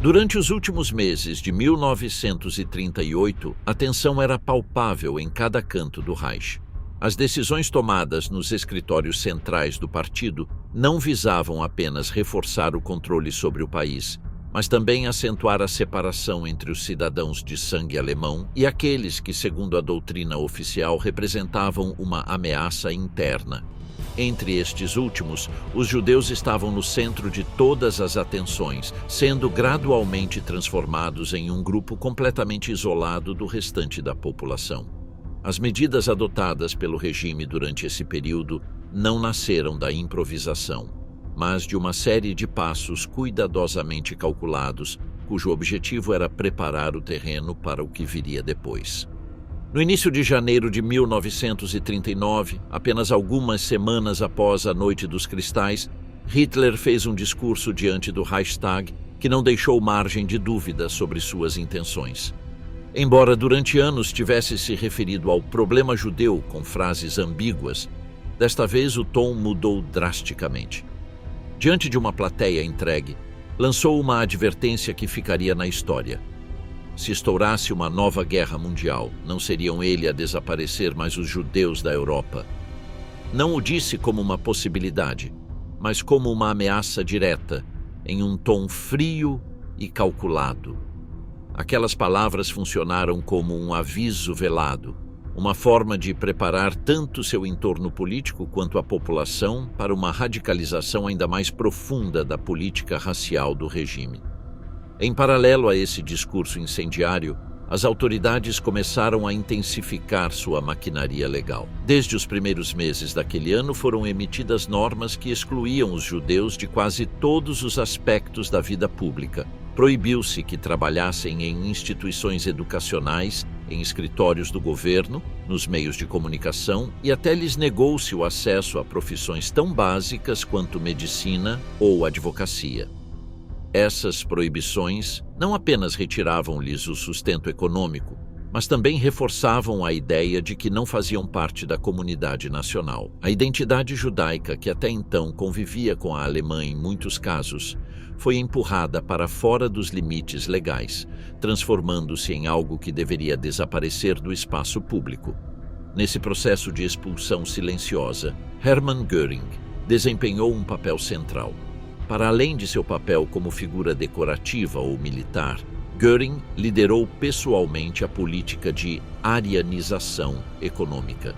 Durante os últimos meses de 1938, a tensão era palpável em cada canto do Reich. As decisões tomadas nos escritórios centrais do partido não visavam apenas reforçar o controle sobre o país, mas também acentuar a separação entre os cidadãos de sangue alemão e aqueles que, segundo a doutrina oficial, representavam uma ameaça interna. Entre estes últimos, os judeus estavam no centro de todas as atenções, sendo gradualmente transformados em um grupo completamente isolado do restante da população. As medidas adotadas pelo regime durante esse período não nasceram da improvisação, mas de uma série de passos cuidadosamente calculados, cujo objetivo era preparar o terreno para o que viria depois. No início de janeiro de 1939, apenas algumas semanas após a Noite dos Cristais, Hitler fez um discurso diante do Reichstag que não deixou margem de dúvida sobre suas intenções. Embora durante anos tivesse se referido ao problema judeu com frases ambíguas, desta vez o tom mudou drasticamente. Diante de uma plateia entregue, lançou uma advertência que ficaria na história. Se estourasse uma nova guerra mundial, não seriam ele a desaparecer, mas os judeus da Europa. Não o disse como uma possibilidade, mas como uma ameaça direta, em um tom frio e calculado. Aquelas palavras funcionaram como um aviso velado, uma forma de preparar tanto seu entorno político quanto a população para uma radicalização ainda mais profunda da política racial do regime. Em paralelo a esse discurso incendiário, as autoridades começaram a intensificar sua maquinaria legal. Desde os primeiros meses daquele ano foram emitidas normas que excluíam os judeus de quase todos os aspectos da vida pública. Proibiu-se que trabalhassem em instituições educacionais, em escritórios do governo, nos meios de comunicação e até lhes negou-se o acesso a profissões tão básicas quanto medicina ou advocacia. Essas proibições não apenas retiravam-lhes o sustento econômico, mas também reforçavam a ideia de que não faziam parte da comunidade nacional. A identidade judaica, que até então convivia com a alemã em muitos casos, foi empurrada para fora dos limites legais, transformando-se em algo que deveria desaparecer do espaço público. Nesse processo de expulsão silenciosa, Hermann Göring desempenhou um papel central. Para além de seu papel como figura decorativa ou militar, Göring liderou pessoalmente a política de arianização econômica.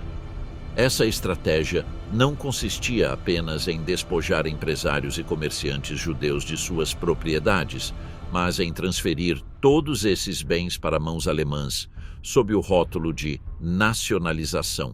Essa estratégia não consistia apenas em despojar empresários e comerciantes judeus de suas propriedades, mas em transferir todos esses bens para mãos alemãs, sob o rótulo de nacionalização.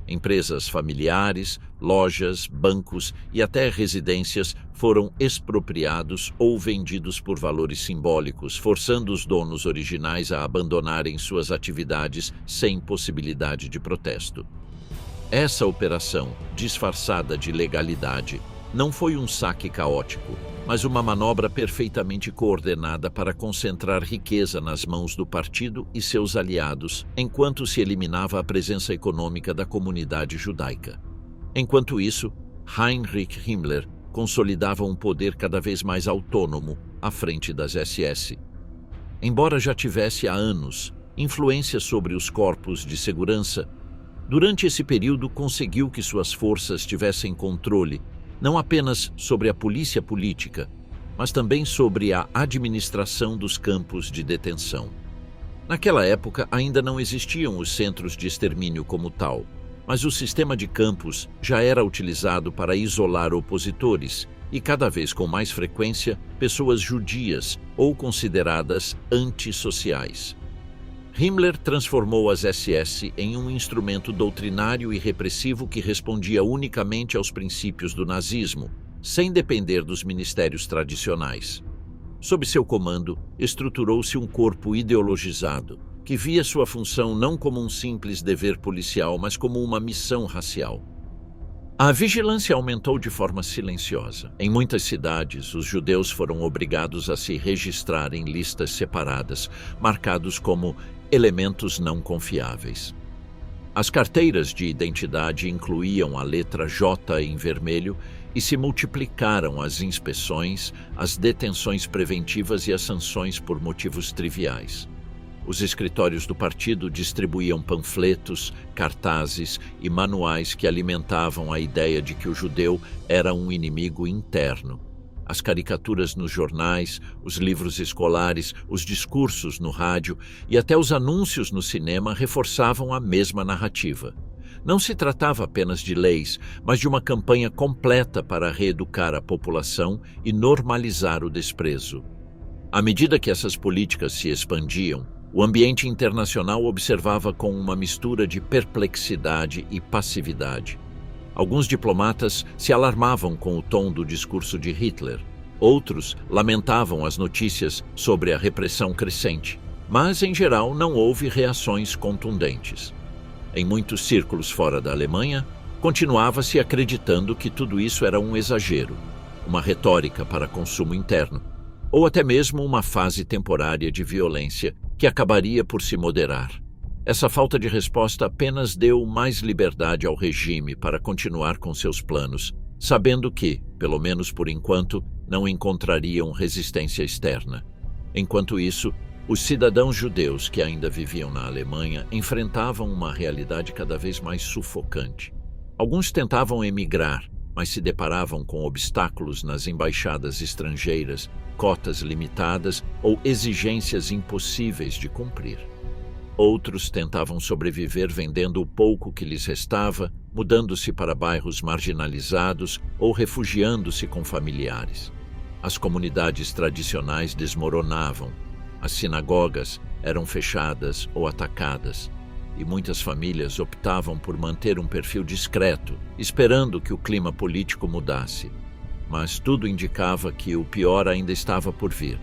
Empresas familiares, lojas, bancos e até residências foram expropriados ou vendidos por valores simbólicos, forçando os donos originais a abandonarem suas atividades sem possibilidade de protesto. Essa operação, disfarçada de legalidade, não foi um saque caótico, mas uma manobra perfeitamente coordenada para concentrar riqueza nas mãos do partido e seus aliados, enquanto se eliminava a presença econômica da comunidade judaica. Enquanto isso, Heinrich Himmler consolidava um poder cada vez mais autônomo à frente das SS. Embora já tivesse há anos influência sobre os corpos de segurança, durante esse período conseguiu que suas forças tivessem controle não apenas sobre a polícia política, mas também sobre a administração dos campos de detenção. Naquela época ainda não existiam os centros de extermínio como tal, mas o sistema de campos já era utilizado para isolar opositores e, cada vez com mais frequência, pessoas judias ou consideradas antissociais. Himmler transformou as SS em um instrumento doutrinário e repressivo que respondia unicamente aos princípios do nazismo, sem depender dos ministérios tradicionais. Sob seu comando, estruturou-se um corpo ideologizado, que via sua função não como um simples dever policial, mas como uma missão racial. A vigilância aumentou de forma silenciosa. Em muitas cidades, os judeus foram obrigados a se registrar em listas separadas, marcados como elementos não confiáveis. As carteiras de identidade incluíam a letra J em vermelho e se multiplicaram as inspeções, as detenções preventivas e as sanções por motivos triviais. Os escritórios do partido distribuíam panfletos, cartazes e manuais que alimentavam a ideia de que o judeu era um inimigo interno. As caricaturas nos jornais, os livros escolares, os discursos no rádio e até os anúncios no cinema reforçavam a mesma narrativa. Não se tratava apenas de leis, mas de uma campanha completa para reeducar a população e normalizar o desprezo. À medida que essas políticas se expandiam, o ambiente internacional observava com uma mistura de perplexidade e passividade. Alguns diplomatas se alarmavam com o tom do discurso de Hitler. Outros lamentavam as notícias sobre a repressão crescente, mas, em geral, não houve reações contundentes. Em muitos círculos fora da Alemanha, continuava-se acreditando que tudo isso era um exagero, uma retórica para consumo interno, ou até mesmo uma fase temporária de violência que acabaria por se moderar. Essa falta de resposta apenas deu mais liberdade ao regime para continuar com seus planos, sabendo que, pelo menos por enquanto, não encontrariam resistência externa. Enquanto isso, os cidadãos judeus que ainda viviam na Alemanha enfrentavam uma realidade cada vez mais sufocante. Alguns tentavam emigrar, mas se deparavam com obstáculos nas embaixadas estrangeiras, cotas limitadas ou exigências impossíveis de cumprir. Outros tentavam sobreviver vendendo o pouco que lhes restava, mudando-se para bairros marginalizados ou refugiando-se com familiares. As comunidades tradicionais desmoronavam, as sinagogas eram fechadas ou atacadas, e muitas famílias optavam por manter um perfil discreto, esperando que o clima político mudasse. Mas tudo indicava que o pior ainda estava por vir.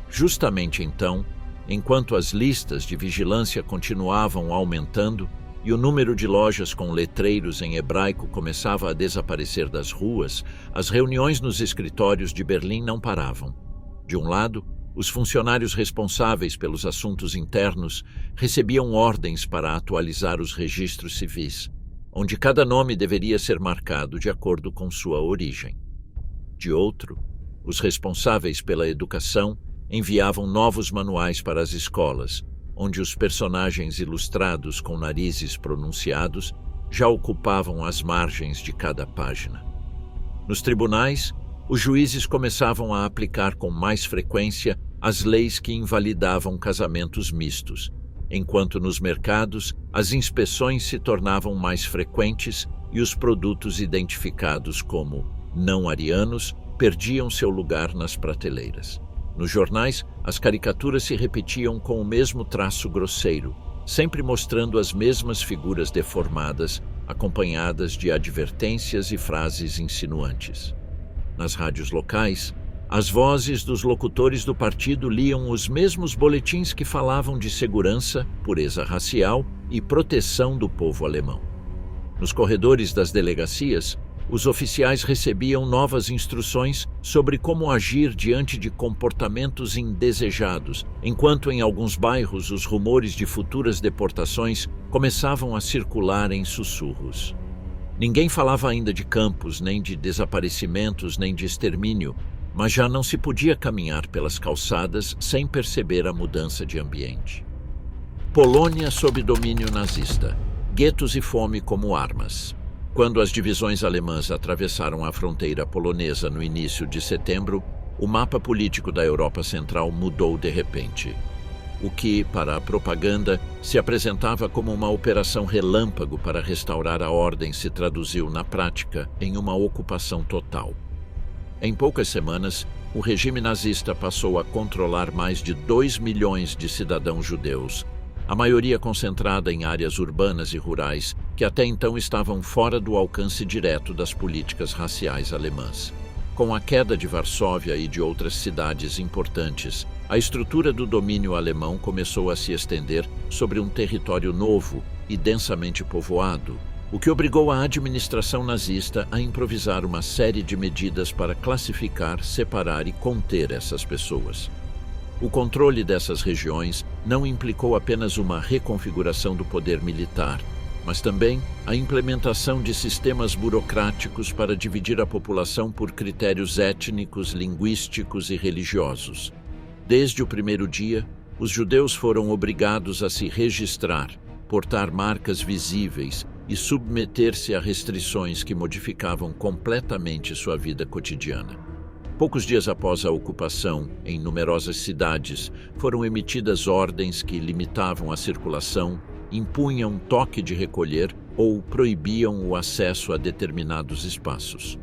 Justamente então, enquanto as listas de vigilância continuavam aumentando e o número de lojas com letreiros em hebraico começava a desaparecer das ruas, as reuniões nos escritórios de Berlim não paravam. De um lado, os funcionários responsáveis pelos assuntos internos recebiam ordens para atualizar os registros civis, onde cada nome deveria ser marcado de acordo com sua origem. De outro, os responsáveis pela educação enviavam novos manuais para as escolas, onde os personagens ilustrados com narizes pronunciados já ocupavam as margens de cada página. Nos tribunais, os juízes começavam a aplicar com mais frequência as leis que invalidavam casamentos mistos, enquanto nos mercados as inspeções se tornavam mais frequentes e os produtos identificados como não-arianos perdiam seu lugar nas prateleiras. Nos jornais, as caricaturas se repetiam com o mesmo traço grosseiro, sempre mostrando as mesmas figuras deformadas, acompanhadas de advertências e frases insinuantes. Nas rádios locais, as vozes dos locutores do partido liam os mesmos boletins que falavam de segurança, pureza racial e proteção do povo alemão. Nos corredores das delegacias, os oficiais recebiam novas instruções sobre como agir diante de comportamentos indesejados, enquanto em alguns bairros os rumores de futuras deportações começavam a circular em sussurros. Ninguém falava ainda de campos, nem de desaparecimentos, nem de extermínio, mas já não se podia caminhar pelas calçadas sem perceber a mudança de ambiente. Polônia sob domínio nazista. Guetos e fome como armas. Quando as divisões alemãs atravessaram a fronteira polonesa no início de setembro, o mapa político da Europa Central mudou de repente. O que, para a propaganda, se apresentava como uma operação relâmpago para restaurar a ordem se traduziu, na prática, em uma ocupação total. Em poucas semanas, o regime nazista passou a controlar mais de 2 milhões de cidadãos judeus, a maioria concentrada em áreas urbanas e rurais que até então estavam fora do alcance direto das políticas raciais alemãs. Com a queda de Varsóvia e de outras cidades importantes, a estrutura do domínio alemão começou a se estender sobre um território novo e densamente povoado, o que obrigou a administração nazista a improvisar uma série de medidas para classificar, separar e conter essas pessoas. O controle dessas regiões não implicou apenas uma reconfiguração do poder militar, mas também a implementação de sistemas burocráticos para dividir a população por critérios étnicos, linguísticos e religiosos. Desde o primeiro dia, os judeus foram obrigados a se registrar, portar marcas visíveis e submeter-se a restrições que modificavam completamente sua vida cotidiana. Poucos dias após a ocupação, em numerosas cidades, foram emitidas ordens que limitavam a circulação, impunham toque de recolher ou proibiam o acesso a determinados espaços.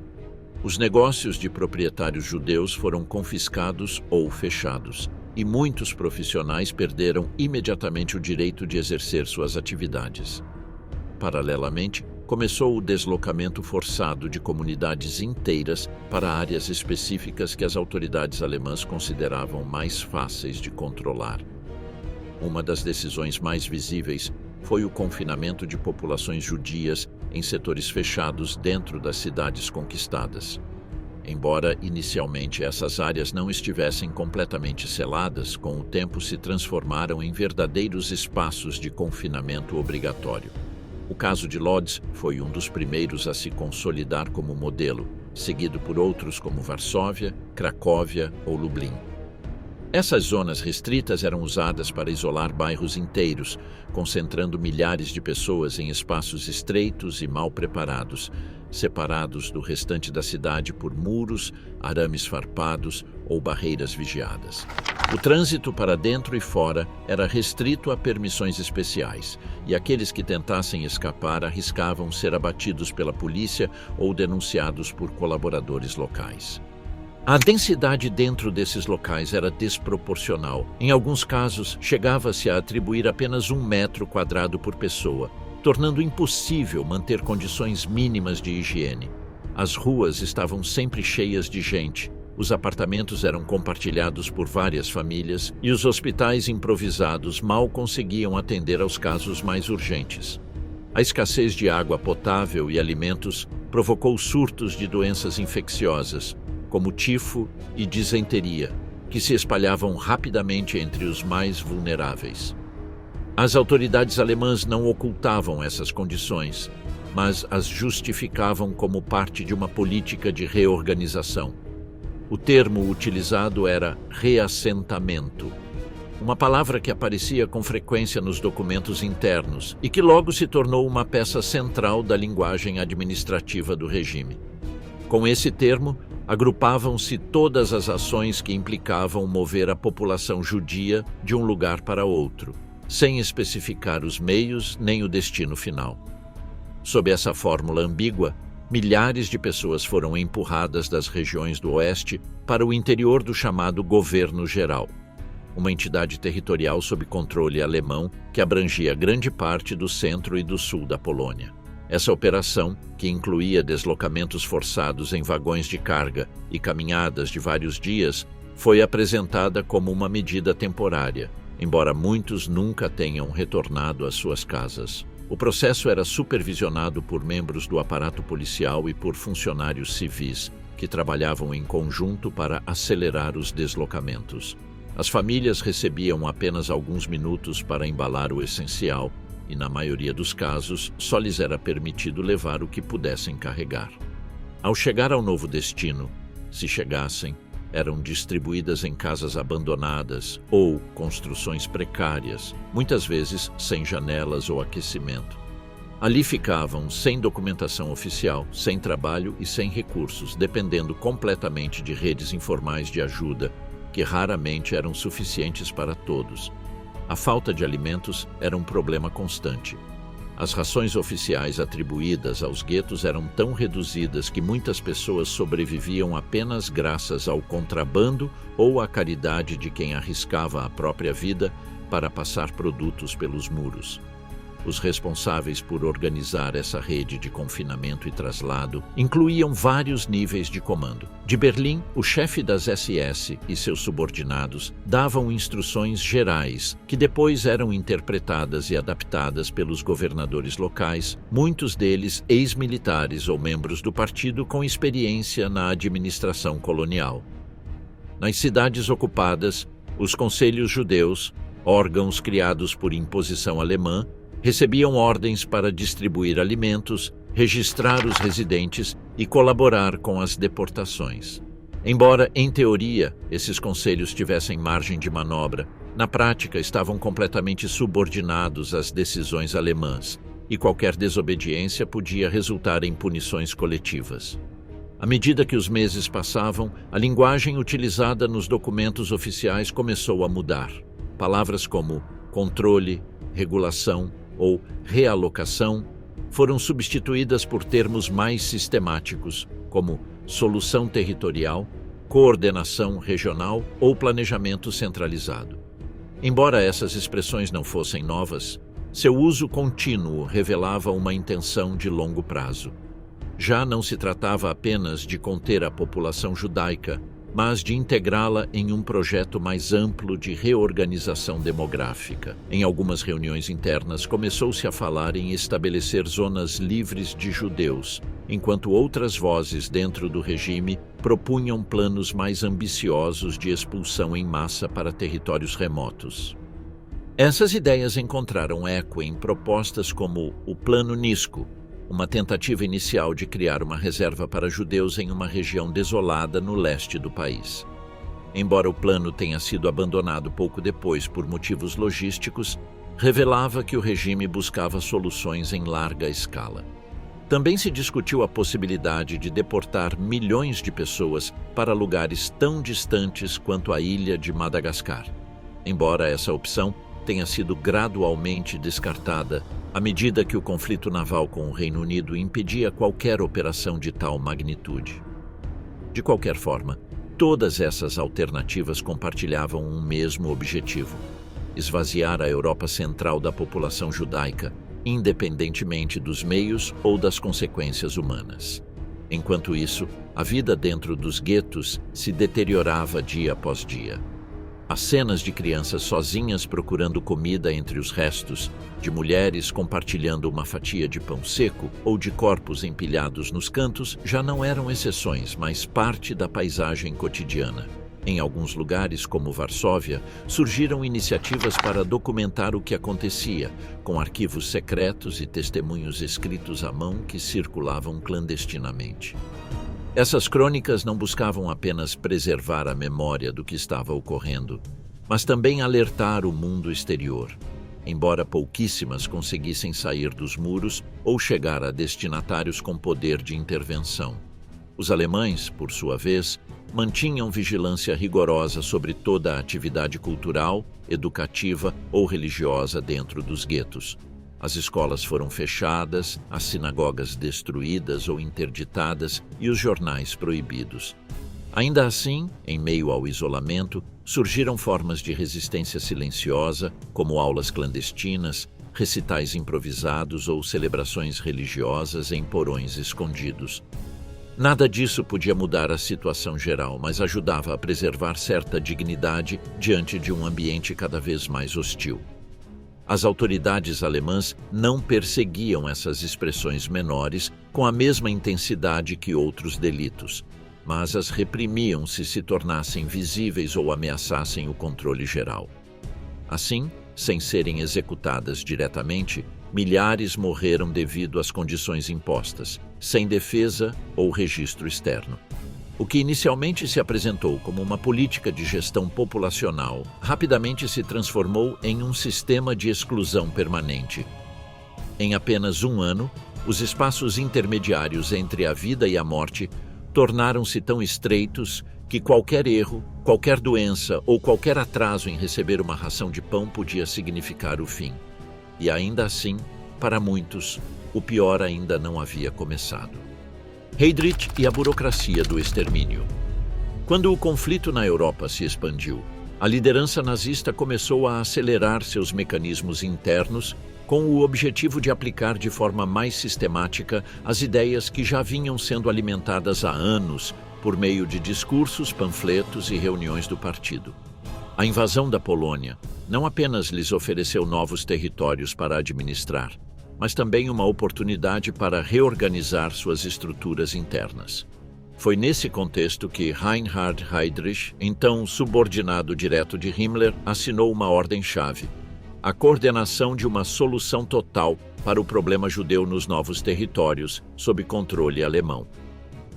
Os negócios de proprietários judeus foram confiscados ou fechados, e muitos profissionais perderam imediatamente o direito de exercer suas atividades. Paralelamente, começou o deslocamento forçado de comunidades inteiras para áreas específicas que as autoridades alemãs consideravam mais fáceis de controlar. Uma das decisões mais visíveis foi o confinamento de populações judias em setores fechados dentro das cidades conquistadas. Embora inicialmente essas áreas não estivessem completamente seladas, com o tempo se transformaram em verdadeiros espaços de confinamento obrigatório. O caso de Lodz foi um dos primeiros a se consolidar como modelo, seguido por outros como Varsóvia, Cracóvia ou Lublin. Essas zonas restritas eram usadas para isolar bairros inteiros, concentrando milhares de pessoas em espaços estreitos e mal preparados, separados do restante da cidade por muros, arames farpados ou barreiras vigiadas. O trânsito para dentro e fora era restrito a permissões especiais, e aqueles que tentassem escapar arriscavam ser abatidos pela polícia ou denunciados por colaboradores locais. A densidade dentro desses locais era desproporcional. Em alguns casos, chegava-se a atribuir apenas 1 metro quadrado por pessoa, tornando impossível manter condições mínimas de higiene. As ruas estavam sempre cheias de gente, os apartamentos eram compartilhados por várias famílias e os hospitais improvisados mal conseguiam atender aos casos mais urgentes. A escassez de água potável e alimentos provocou surtos de doenças infecciosas, como tifo e disenteria, que se espalhavam rapidamente entre os mais vulneráveis. As autoridades alemãs não ocultavam essas condições, mas as justificavam como parte de uma política de reorganização. O termo utilizado era reassentamento, uma palavra que aparecia com frequência nos documentos internos e que logo se tornou uma peça central da linguagem administrativa do regime. Com esse termo, agrupavam-se todas as ações que implicavam mover a população judia de um lugar para outro, sem especificar os meios nem o destino final. Sob essa fórmula ambígua, milhares de pessoas foram empurradas das regiões do oeste para o interior do chamado Governo Geral, uma entidade territorial sob controle alemão que abrangia grande parte do centro e do sul da Polônia. Essa operação, que incluía deslocamentos forçados em vagões de carga e caminhadas de vários dias, foi apresentada como uma medida temporária, embora muitos nunca tenham retornado às suas casas. O processo era supervisionado por membros do aparato policial e por funcionários civis, que trabalhavam em conjunto para acelerar os deslocamentos. As famílias recebiam apenas alguns minutos para embalar o essencial, e, na maioria dos casos, só lhes era permitido levar o que pudessem carregar. Ao chegar ao novo destino, se chegassem, eram distribuídas em casas abandonadas ou construções precárias, muitas vezes sem janelas ou aquecimento. Ali ficavam sem documentação oficial, sem trabalho e sem recursos, dependendo completamente de redes informais de ajuda, que raramente eram suficientes para todos. A falta de alimentos era um problema constante. As rações oficiais atribuídas aos guetos eram tão reduzidas que muitas pessoas sobreviviam apenas graças ao contrabando ou à caridade de quem arriscava a própria vida para passar produtos pelos muros. Os responsáveis por organizar essa rede de confinamento e traslado incluíam vários níveis de comando. De Berlim, o chefe das SS e seus subordinados davam instruções gerais, que depois eram interpretadas e adaptadas pelos governadores locais, muitos deles ex-militares ou membros do partido com experiência na administração colonial. Nas cidades ocupadas, os conselhos judeus, órgãos criados por imposição alemã, Recebiam ordens para distribuir alimentos, registrar os residentes e colaborar com as deportações. Embora, em teoria, esses conselhos tivessem margem de manobra, na prática estavam completamente subordinados às decisões alemãs, e qualquer desobediência podia resultar em punições coletivas. À medida que os meses passavam, a linguagem utilizada nos documentos oficiais começou a mudar. Palavras como controle, regulação ou realocação foram substituídas por termos mais sistemáticos, como solução territorial, coordenação regional ou planejamento centralizado. Embora essas expressões não fossem novas, seu uso contínuo revelava uma intenção de longo prazo. Já não se tratava apenas de conter a população judaica, mas de integrá-la em um projeto mais amplo de reorganização demográfica. Em algumas reuniões internas, começou-se a falar em estabelecer zonas livres de judeus, enquanto outras vozes dentro do regime propunham planos mais ambiciosos de expulsão em massa para territórios remotos. Essas ideias encontraram eco em propostas como o Plano Nisco, uma tentativa inicial de criar uma reserva para judeus em uma região desolada no leste do país. Embora o plano tenha sido abandonado pouco depois por motivos logísticos, revelava que o regime buscava soluções em larga escala. Também se discutiu a possibilidade de deportar milhões de pessoas para lugares tão distantes quanto a ilha de Madagascar. Embora essa opção tenha sido gradualmente descartada à medida que o conflito naval com o Reino Unido impedia qualquer operação de tal magnitude. De qualquer forma, todas essas alternativas compartilhavam um mesmo objetivo: esvaziar a Europa Central da população judaica, independentemente dos meios ou das consequências humanas. Enquanto isso, a vida dentro dos guetos se deteriorava dia após dia. As cenas de crianças sozinhas procurando comida entre os restos, de mulheres compartilhando uma fatia de pão seco ou de corpos empilhados nos cantos já não eram exceções, mas parte da paisagem cotidiana. Em alguns lugares, como Varsóvia, surgiram iniciativas para documentar o que acontecia, com arquivos secretos e testemunhos escritos à mão que circulavam clandestinamente. Essas crônicas não buscavam apenas preservar a memória do que estava ocorrendo, mas também alertar o mundo exterior. Embora pouquíssimas conseguissem sair dos muros ou chegar a destinatários com poder de intervenção. Os alemães, por sua vez, mantinham vigilância rigorosa sobre toda a atividade cultural, educativa ou religiosa dentro dos guetos. As escolas foram fechadas, as sinagogas destruídas ou interditadas e os jornais proibidos. Ainda assim, em meio ao isolamento, surgiram formas de resistência silenciosa, como aulas clandestinas, recitais improvisados ou celebrações religiosas em porões escondidos. Nada disso podia mudar a situação geral, mas ajudava a preservar certa dignidade diante de um ambiente cada vez mais hostil. As autoridades alemãs não perseguiam essas expressões menores com a mesma intensidade que outros delitos, mas as reprimiam se tornassem visíveis ou ameaçassem o controle geral. Assim, sem serem executadas diretamente, milhares morreram devido às condições impostas, sem defesa ou registro externo. O que inicialmente se apresentou como uma política de gestão populacional, rapidamente se transformou em um sistema de exclusão permanente. Em apenas um ano, os espaços intermediários entre a vida e a morte tornaram-se tão estreitos que qualquer erro, qualquer doença ou qualquer atraso em receber uma ração de pão podia significar o fim. E ainda assim, para muitos, o pior ainda não havia começado. Heydrich e a burocracia do extermínio. Quando o conflito na Europa se expandiu, a liderança nazista começou a acelerar seus mecanismos internos com o objetivo de aplicar de forma mais sistemática as ideias que já vinham sendo alimentadas há anos por meio de discursos, panfletos e reuniões do partido. A invasão da Polônia não apenas lhes ofereceu novos territórios para administrar, mas também uma oportunidade para reorganizar suas estruturas internas. Foi nesse contexto que Reinhard Heydrich, então subordinado direto de Himmler, assinou uma ordem-chave: a coordenação de uma solução total para o problema judeu nos novos territórios, sob controle alemão.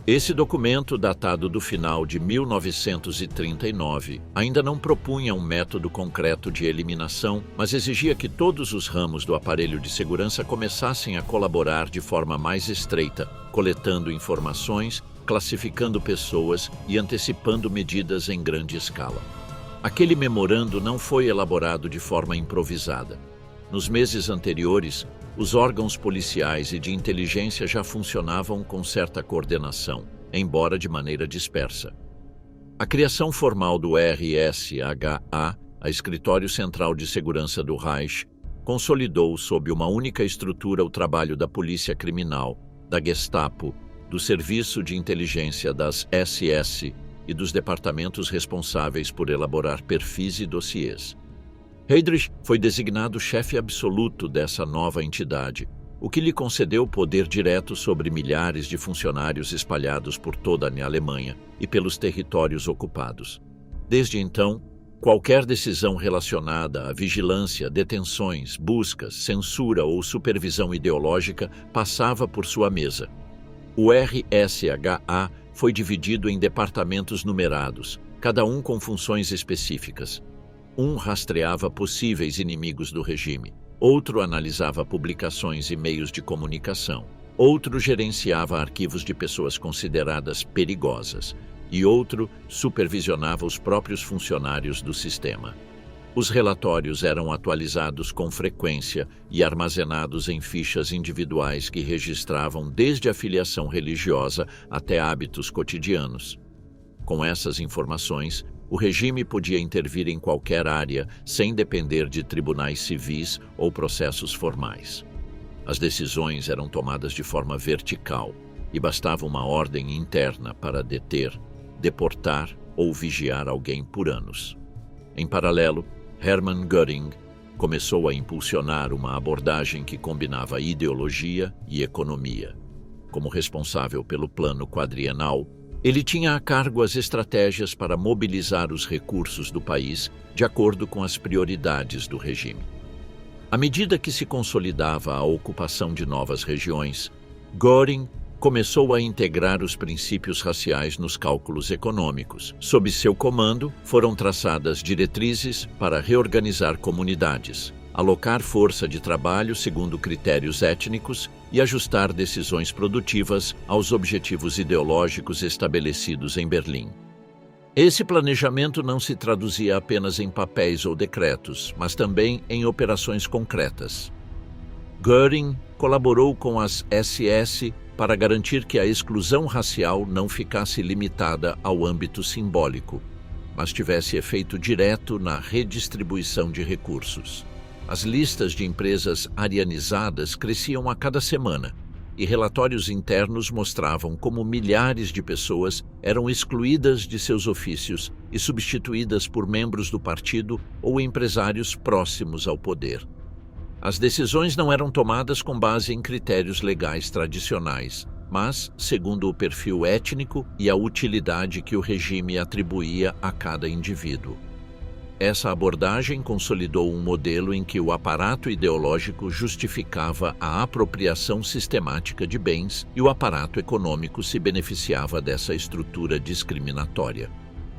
Esse documento, datado do final de 1939, ainda não propunha um método concreto de eliminação, mas exigia que todos os ramos do aparelho de segurança começassem a colaborar de forma mais estreita, coletando informações, classificando pessoas e antecipando medidas em grande escala. Aquele memorando não foi elaborado de forma improvisada. Nos meses anteriores, os órgãos policiais e de inteligência já funcionavam com certa coordenação, embora de maneira dispersa. A criação formal do RSHA, a Escritório Central de Segurança do Reich, consolidou sob uma única estrutura o trabalho da Polícia Criminal, da Gestapo, do Serviço de Inteligência das SS e dos departamentos responsáveis por elaborar perfis e dossiês. Heydrich foi designado chefe absoluto dessa nova entidade, o que lhe concedeu poder direto sobre milhares de funcionários espalhados por toda a Alemanha e pelos territórios ocupados. Desde então, qualquer decisão relacionada à vigilância, detenções, buscas, censura ou supervisão ideológica passava por sua mesa. O RSHA foi dividido em departamentos numerados, cada um com funções específicas. Um rastreava possíveis inimigos do regime, outro analisava publicações e meios de comunicação, outro gerenciava arquivos de pessoas consideradas perigosas e outro supervisionava os próprios funcionários do sistema. Os relatórios eram atualizados com frequência e armazenados em fichas individuais que registravam desde a filiação religiosa até hábitos cotidianos. Com essas informações, o regime podia intervir em qualquer área sem depender de tribunais civis ou processos formais. As decisões eram tomadas de forma vertical e bastava uma ordem interna para deter, deportar ou vigiar alguém por anos. Em paralelo, Hermann Göring começou a impulsionar uma abordagem que combinava ideologia e economia. Como responsável pelo plano quadrienal, ele tinha a cargo as estratégias para mobilizar os recursos do país de acordo com as prioridades do regime. À medida que se consolidava a ocupação de novas regiões, Göring começou a integrar os princípios raciais nos cálculos econômicos. Sob seu comando, foram traçadas diretrizes para reorganizar comunidades, alocar força de trabalho segundo critérios étnicos e ajustar decisões produtivas aos objetivos ideológicos estabelecidos em Berlim. Esse planejamento não se traduzia apenas em papéis ou decretos, mas também em operações concretas. Göring colaborou com as SS para garantir que a exclusão racial não ficasse limitada ao âmbito simbólico, mas tivesse efeito direto na redistribuição de recursos. As listas de empresas arianizadas cresciam a cada semana, e relatórios internos mostravam como milhares de pessoas eram excluídas de seus ofícios e substituídas por membros do partido ou empresários próximos ao poder. As decisões não eram tomadas com base em critérios legais tradicionais, mas segundo o perfil étnico e a utilidade que o regime atribuía a cada indivíduo. Essa abordagem consolidou um modelo em que o aparato ideológico justificava a apropriação sistemática de bens e o aparato econômico se beneficiava dessa estrutura discriminatória.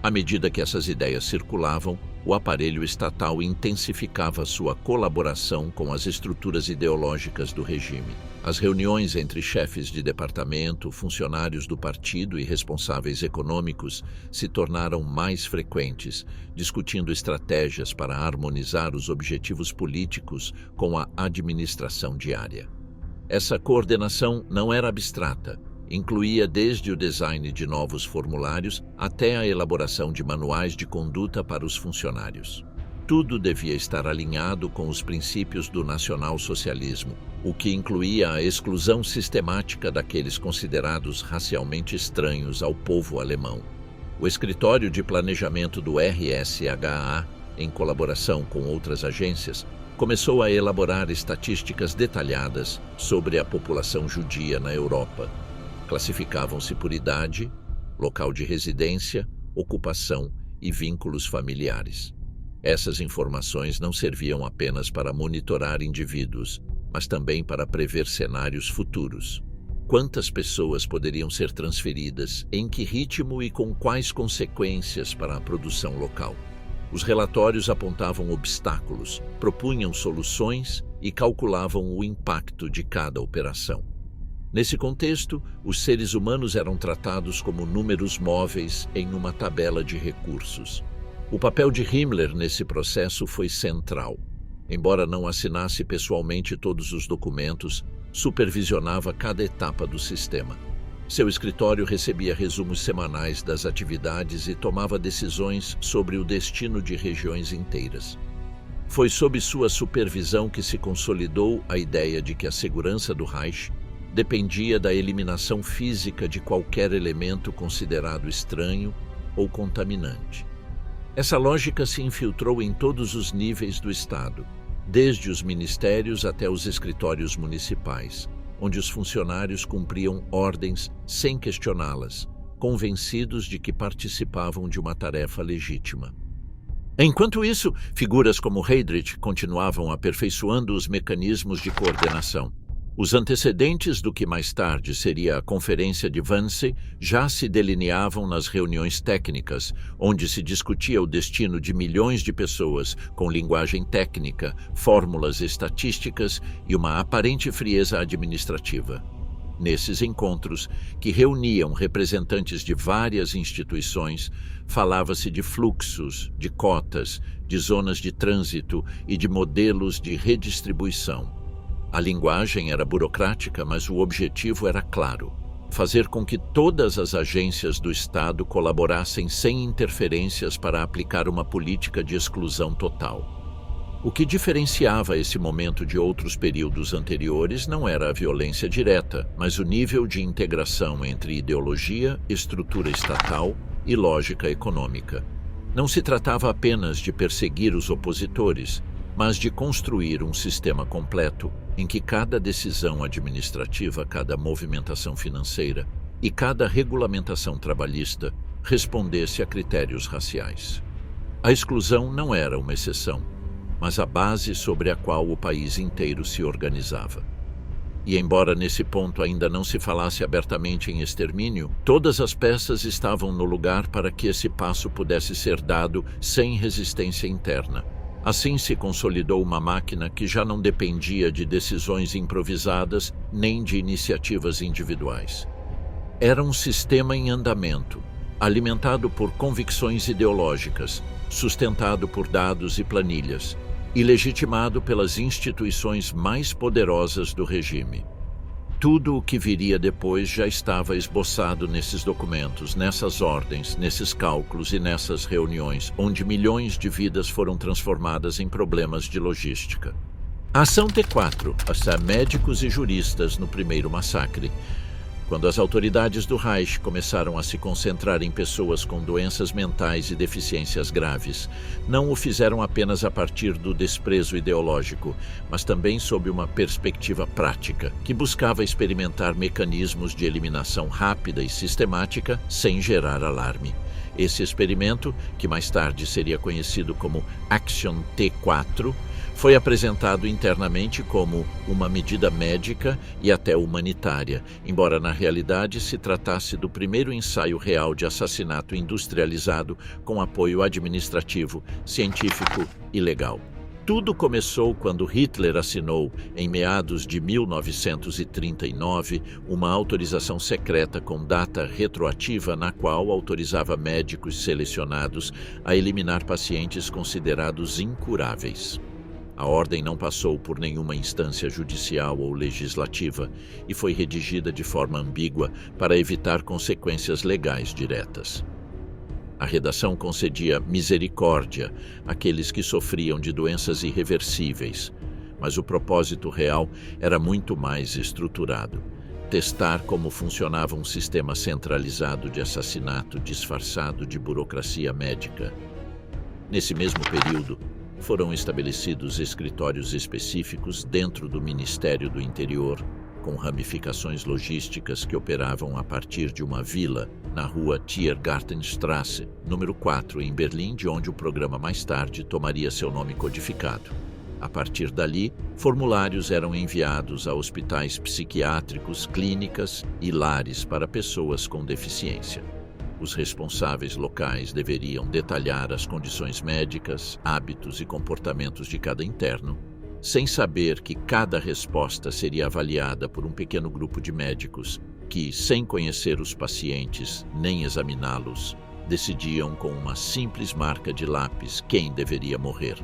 À medida que essas ideias circulavam, o aparelho estatal intensificava sua colaboração com as estruturas ideológicas do regime. As reuniões entre chefes de departamento, funcionários do partido e responsáveis econômicos se tornaram mais frequentes, discutindo estratégias para harmonizar os objetivos políticos com a administração diária. Essa coordenação não era abstrata. Incluía desde o design de novos formulários até a elaboração de manuais de conduta para os funcionários. Tudo devia estar alinhado com os princípios do nacionalsocialismo, o que incluía a exclusão sistemática daqueles considerados racialmente estranhos ao povo alemão. O Escritório de Planejamento do RSHA, em colaboração com outras agências, começou a elaborar estatísticas detalhadas sobre a população judia na Europa. Classificavam-se por idade, local de residência, ocupação e vínculos familiares. Essas informações não serviam apenas para monitorar indivíduos, mas também para prever cenários futuros. Quantas pessoas poderiam ser transferidas, em que ritmo e com quais consequências para a produção local? Os relatórios apontavam obstáculos, propunham soluções e calculavam o impacto de cada operação. Nesse contexto, os seres humanos eram tratados como números móveis em uma tabela de recursos. O papel de Himmler nesse processo foi central. Embora não assinasse pessoalmente todos os documentos, supervisionava cada etapa do sistema. Seu escritório recebia resumos semanais das atividades e tomava decisões sobre o destino de regiões inteiras. Foi sob sua supervisão que se consolidou a ideia de que a segurança do Reich dependia da eliminação física de qualquer elemento considerado estranho ou contaminante. Essa lógica se infiltrou em todos os níveis do Estado, desde os ministérios até os escritórios municipais, onde os funcionários cumpriam ordens sem questioná-las, convencidos de que participavam de uma tarefa legítima. Enquanto isso, figuras como Heydrich continuavam aperfeiçoando os mecanismos de coordenação. Os antecedentes do que mais tarde seria a Conferência de Wannsee já se delineavam nas reuniões técnicas, onde se discutia o destino de milhões de pessoas com linguagem técnica, fórmulas estatísticas e uma aparente frieza administrativa. Nesses encontros, que reuniam representantes de várias instituições, falava-se de fluxos, de cotas, de zonas de trânsito e de modelos de redistribuição. A linguagem era burocrática, mas o objetivo era claro: fazer com que todas as agências do Estado colaborassem sem interferências para aplicar uma política de exclusão total. O que diferenciava esse momento de outros períodos anteriores não era a violência direta, mas o nível de integração entre ideologia, estrutura estatal e lógica econômica. Não se tratava apenas de perseguir os opositores, mas de construir um sistema completo em que cada decisão administrativa, cada movimentação financeira e cada regulamentação trabalhista respondesse a critérios raciais. A exclusão não era uma exceção, mas a base sobre a qual o país inteiro se organizava. E embora nesse ponto ainda não se falasse abertamente em extermínio, todas as peças estavam no lugar para que esse passo pudesse ser dado sem resistência interna. Assim se consolidou uma máquina que já não dependia de decisões improvisadas nem de iniciativas individuais. Era um sistema em andamento, alimentado por convicções ideológicas, sustentado por dados e planilhas, e legitimado pelas instituições mais poderosas do regime. Tudo o que viria depois já estava esboçado nesses documentos, nessas ordens, nesses cálculos e nessas reuniões, onde milhões de vidas foram transformadas em problemas de logística. A Ação T4, hasta médicos e juristas no primeiro massacre. Quando as autoridades do Reich começaram a se concentrar em pessoas com doenças mentais e deficiências graves, não o fizeram apenas a partir do desprezo ideológico, mas também sob uma perspectiva prática, que buscava experimentar mecanismos de eliminação rápida e sistemática sem gerar alarme. Esse experimento, que mais tarde seria conhecido como Action T4, foi apresentado internamente como uma medida médica e até humanitária, embora na realidade se tratasse do primeiro ensaio real de assassinato industrializado com apoio administrativo, científico e legal. Tudo começou quando Hitler assinou, em meados de 1939, uma autorização secreta com data retroativa na qual autorizava médicos selecionados a eliminar pacientes considerados incuráveis. A ordem não passou por nenhuma instância judicial ou legislativa e foi redigida de forma ambígua para evitar consequências legais diretas. A redação concedia misericórdia àqueles que sofriam de doenças irreversíveis, mas o propósito real era muito mais estruturado: testar como funcionava um sistema centralizado de assassinato disfarçado de burocracia médica. Nesse mesmo período, foram estabelecidos escritórios específicos dentro do Ministério do Interior, com ramificações logísticas que operavam a partir de uma vila na rua Tiergartenstrasse, número 4, em Berlim, de onde o programa mais tarde tomaria seu nome codificado. A partir dali, formulários eram enviados a hospitais psiquiátricos, clínicas e lares para pessoas com deficiência. Os responsáveis locais deveriam detalhar as condições médicas, hábitos e comportamentos de cada interno, sem saber que cada resposta seria avaliada por um pequeno grupo de médicos que, sem conhecer os pacientes nem examiná-los, decidiam com uma simples marca de lápis quem deveria morrer.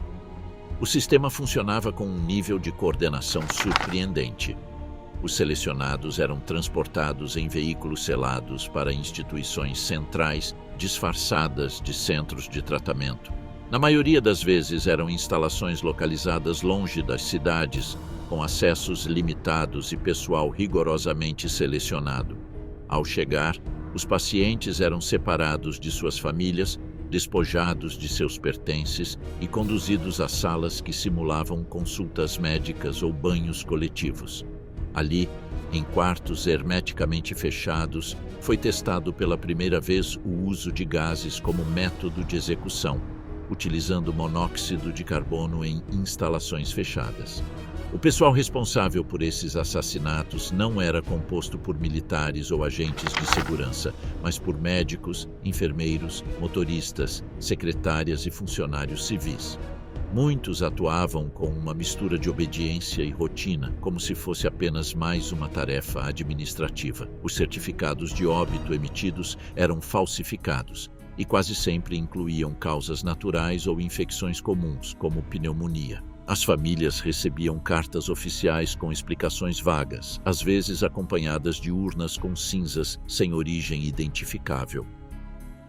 O sistema funcionava com um nível de coordenação surpreendente. Os selecionados eram transportados em veículos selados para instituições centrais disfarçadas de centros de tratamento. Na maioria das vezes eram instalações localizadas longe das cidades, com acessos limitados e pessoal rigorosamente selecionado. Ao chegar, os pacientes eram separados de suas famílias, despojados de seus pertences e conduzidos a salas que simulavam consultas médicas ou banhos coletivos. Ali, em quartos hermeticamente fechados, foi testado pela primeira vez o uso de gases como método de execução, utilizando monóxido de carbono em instalações fechadas. O pessoal responsável por esses assassinatos não era composto por militares ou agentes de segurança, mas por médicos, enfermeiros, motoristas, secretárias e funcionários civis. Muitos atuavam com uma mistura de obediência e rotina, como se fosse apenas mais uma tarefa administrativa. Os certificados de óbito emitidos eram falsificados e quase sempre incluíam causas naturais ou infecções comuns, como pneumonia. As famílias recebiam cartas oficiais com explicações vagas, às vezes acompanhadas de urnas com cinzas sem origem identificável.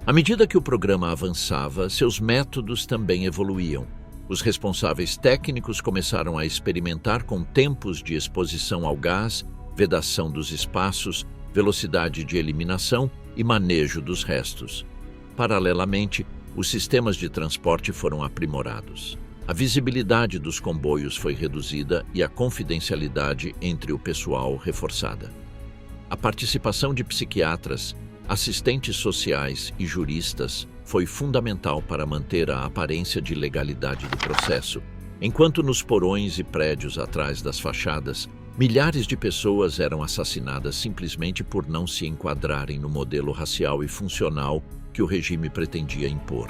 À medida que o programa avançava, seus métodos também evoluíam. Os responsáveis técnicos começaram a experimentar com tempos de exposição ao gás, vedação dos espaços, velocidade de eliminação e manejo dos restos. Paralelamente, os sistemas de transporte foram aprimorados. A visibilidade dos comboios foi reduzida e a confidencialidade entre o pessoal reforçada. A participação de psiquiatras, assistentes sociais e juristas foi fundamental para manter a aparência de legalidade do processo, enquanto nos porões e prédios atrás das fachadas, milhares de pessoas eram assassinadas simplesmente por não se enquadrarem no modelo racial e funcional que o regime pretendia impor.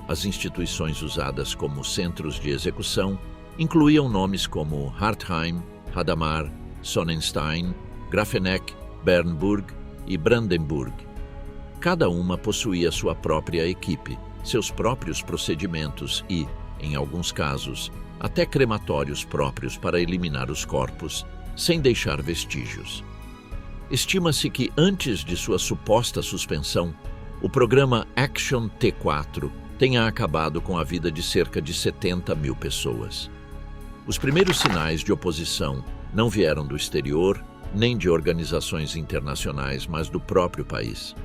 As instituições usadas como centros de execução incluíam nomes como Hartheim, Hadamar, Sonnenstein, Grafenegg, Bernburg e Brandenburg. Cada uma possuía sua própria equipe, seus próprios procedimentos e, em alguns casos, até crematórios próprios para eliminar os corpos, sem deixar vestígios. Estima-se que, antes de sua suposta suspensão, o programa Action T4 tenha acabado com a vida de cerca de 70 mil pessoas. Os primeiros sinais de oposição não vieram do exterior, nem de organizações internacionais, mas do próprio país.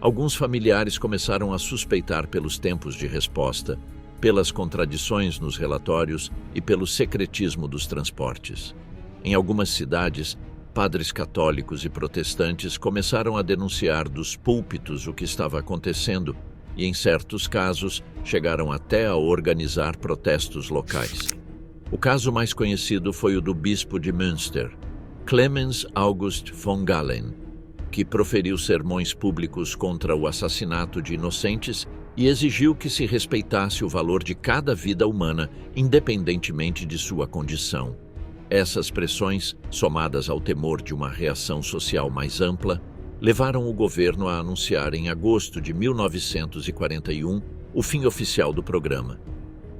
Alguns familiares começaram a suspeitar pelos tempos de resposta, pelas contradições nos relatórios e pelo secretismo dos transportes. Em algumas cidades, padres católicos e protestantes começaram a denunciar dos púlpitos o que estava acontecendo e, em certos casos, chegaram até a organizar protestos locais. O caso mais conhecido foi o do bispo de Münster, Clemens August von Galen, que proferiu sermões públicos contra o assassinato de inocentes e exigiu que se respeitasse o valor de cada vida humana, independentemente de sua condição. Essas pressões, somadas ao temor de uma reação social mais ampla, levaram o governo a anunciar em agosto de 1941 o fim oficial do programa.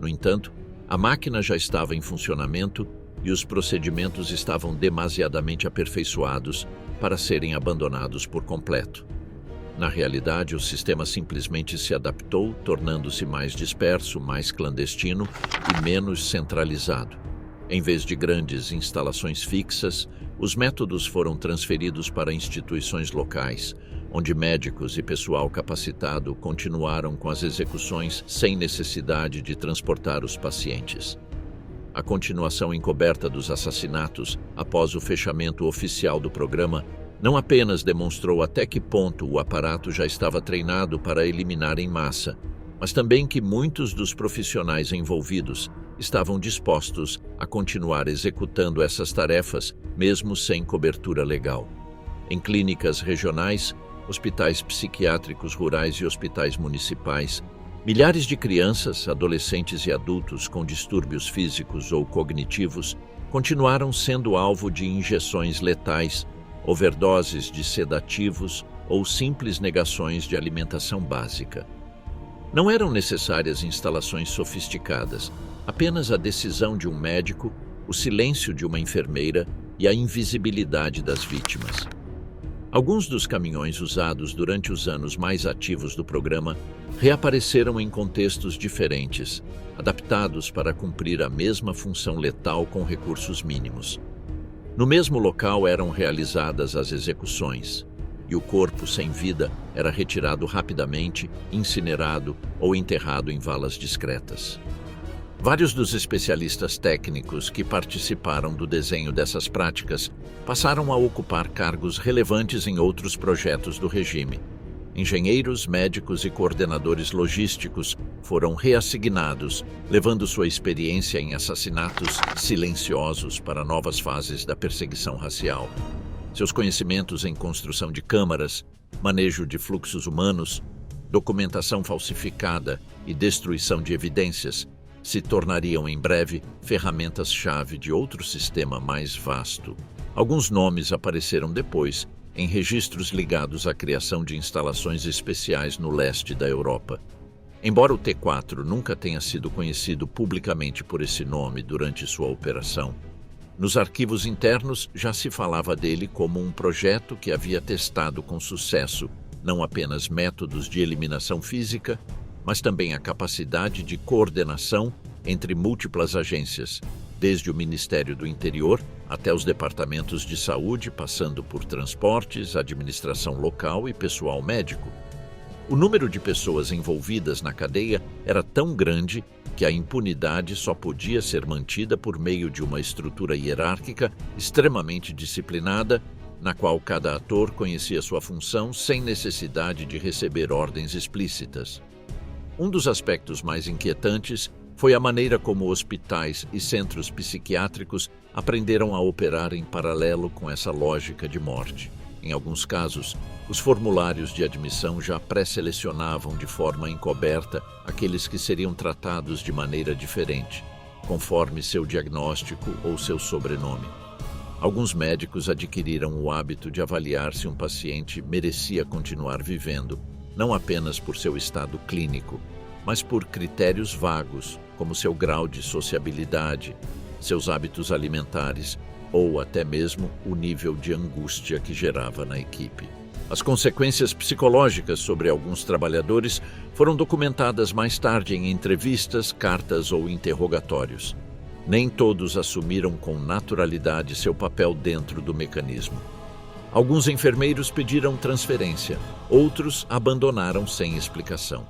No entanto, a máquina já estava em funcionamento e os procedimentos estavam demasiadamente aperfeiçoados para serem abandonados por completo. Na realidade, o sistema simplesmente se adaptou, tornando-se mais disperso, mais clandestino e menos centralizado. Em vez de grandes instalações fixas, os métodos foram transferidos para instituições locais, onde médicos e pessoal capacitado continuaram com as execuções sem necessidade de transportar os pacientes. A continuação encoberta dos assassinatos após o fechamento oficial do programa não apenas demonstrou até que ponto o aparato já estava treinado para eliminar em massa, mas também que muitos dos profissionais envolvidos estavam dispostos a continuar executando essas tarefas, mesmo sem cobertura legal. Em clínicas regionais, hospitais psiquiátricos rurais e hospitais municipais, milhares de crianças, adolescentes e adultos com distúrbios físicos ou cognitivos continuaram sendo alvo de injeções letais, overdoses de sedativos ou simples negações de alimentação básica. Não eram necessárias instalações sofisticadas, apenas a decisão de um médico, o silêncio de uma enfermeira e a invisibilidade das vítimas. Alguns dos caminhões usados durante os anos mais ativos do programa reapareceram em contextos diferentes, adaptados para cumprir a mesma função letal com recursos mínimos. No mesmo local eram realizadas as execuções, e o corpo sem vida era retirado rapidamente, incinerado ou enterrado em valas discretas. Vários dos especialistas técnicos que participaram do desenho dessas práticas passaram a ocupar cargos relevantes em outros projetos do regime. Engenheiros, médicos e coordenadores logísticos foram reassignados, levando sua experiência em assassinatos silenciosos para novas fases da perseguição racial. Seus conhecimentos em construção de câmaras, manejo de fluxos humanos, documentação falsificada e destruição de evidências se tornariam em breve ferramentas-chave de outro sistema mais vasto. Alguns nomes apareceram depois em registros ligados à criação de instalações especiais no leste da Europa. Embora o T4 nunca tenha sido conhecido publicamente por esse nome durante sua operação, nos arquivos internos já se falava dele como um projeto que havia testado com sucesso não apenas métodos de eliminação física, mas também a capacidade de coordenação entre múltiplas agências, desde o Ministério do Interior até os departamentos de saúde, passando por transportes, administração local e pessoal médico. O número de pessoas envolvidas na cadeia era tão grande que a impunidade só podia ser mantida por meio de uma estrutura hierárquica extremamente disciplinada, na qual cada ator conhecia sua função sem necessidade de receber ordens explícitas. Um dos aspectos mais inquietantes foi a maneira como hospitais e centros psiquiátricos aprenderam a operar em paralelo com essa lógica de morte. Em alguns casos, os formulários de admissão já pré-selecionavam de forma encoberta aqueles que seriam tratados de maneira diferente, conforme seu diagnóstico ou seu sobrenome. Alguns médicos adquiriram o hábito de avaliar se um paciente merecia continuar vivendo, não apenas por seu estado clínico, mas por critérios vagos, como seu grau de sociabilidade, seus hábitos alimentares ou até mesmo o nível de angústia que gerava na equipe. As consequências psicológicas sobre alguns trabalhadores foram documentadas mais tarde em entrevistas, cartas ou interrogatórios. Nem todos assumiram com naturalidade seu papel dentro do mecanismo. Alguns enfermeiros pediram transferência, outros abandonaram sem explicação.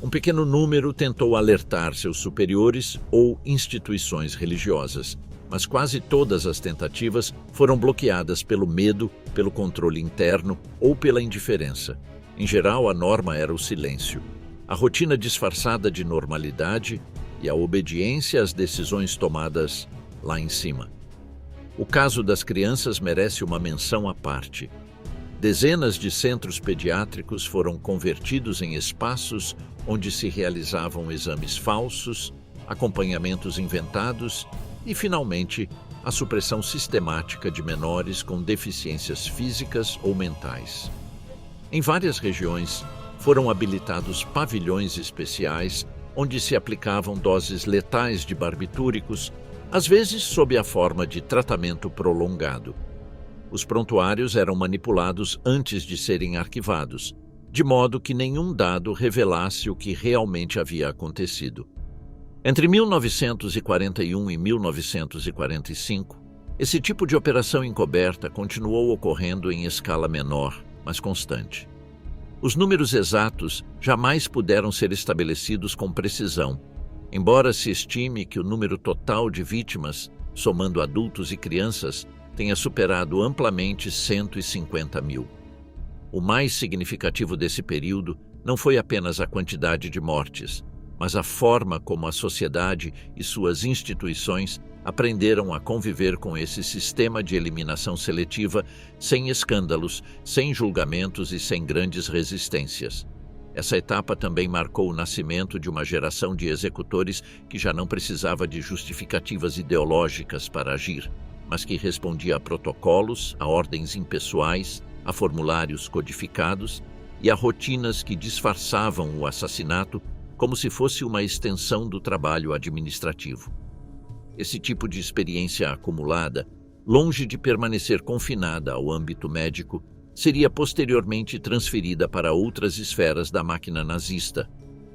Um pequeno número tentou alertar seus superiores ou instituições religiosas, mas quase todas as tentativas foram bloqueadas pelo medo, pelo controle interno ou pela indiferença. Em geral, a norma era o silêncio, a rotina disfarçada de normalidade e a obediência às decisões tomadas lá em cima. O caso das crianças merece uma menção à parte. Dezenas de centros pediátricos foram convertidos em espaços onde se realizavam exames falsos, acompanhamentos inventados e, finalmente, a supressão sistemática de menores com deficiências físicas ou mentais. Em várias regiões, foram habilitados pavilhões especiais onde se aplicavam doses letais de barbitúricos, às vezes sob a forma de tratamento prolongado. Os prontuários eram manipulados antes de serem arquivados, de modo que nenhum dado revelasse o que realmente havia acontecido. Entre 1941 e 1945, esse tipo de operação encoberta continuou ocorrendo em escala menor, mas constante. Os números exatos jamais puderam ser estabelecidos com precisão, Embora se estime que o número total de vítimas, somando adultos e crianças, tenha superado amplamente 150 mil. O mais significativo desse período não foi apenas a quantidade de mortes, mas a forma como a sociedade e suas instituições aprenderam a conviver com esse sistema de eliminação seletiva sem escândalos, sem julgamentos e sem grandes resistências. Essa etapa também marcou o nascimento de uma geração de executores que já não precisava de justificativas ideológicas para agir, mas que respondia a protocolos, a ordens impessoais, a formulários codificados e a rotinas que disfarçavam o assassinato como se fosse uma extensão do trabalho administrativo. Esse tipo de experiência acumulada, longe de permanecer confinada ao âmbito médico, seria posteriormente transferida para outras esferas da máquina nazista,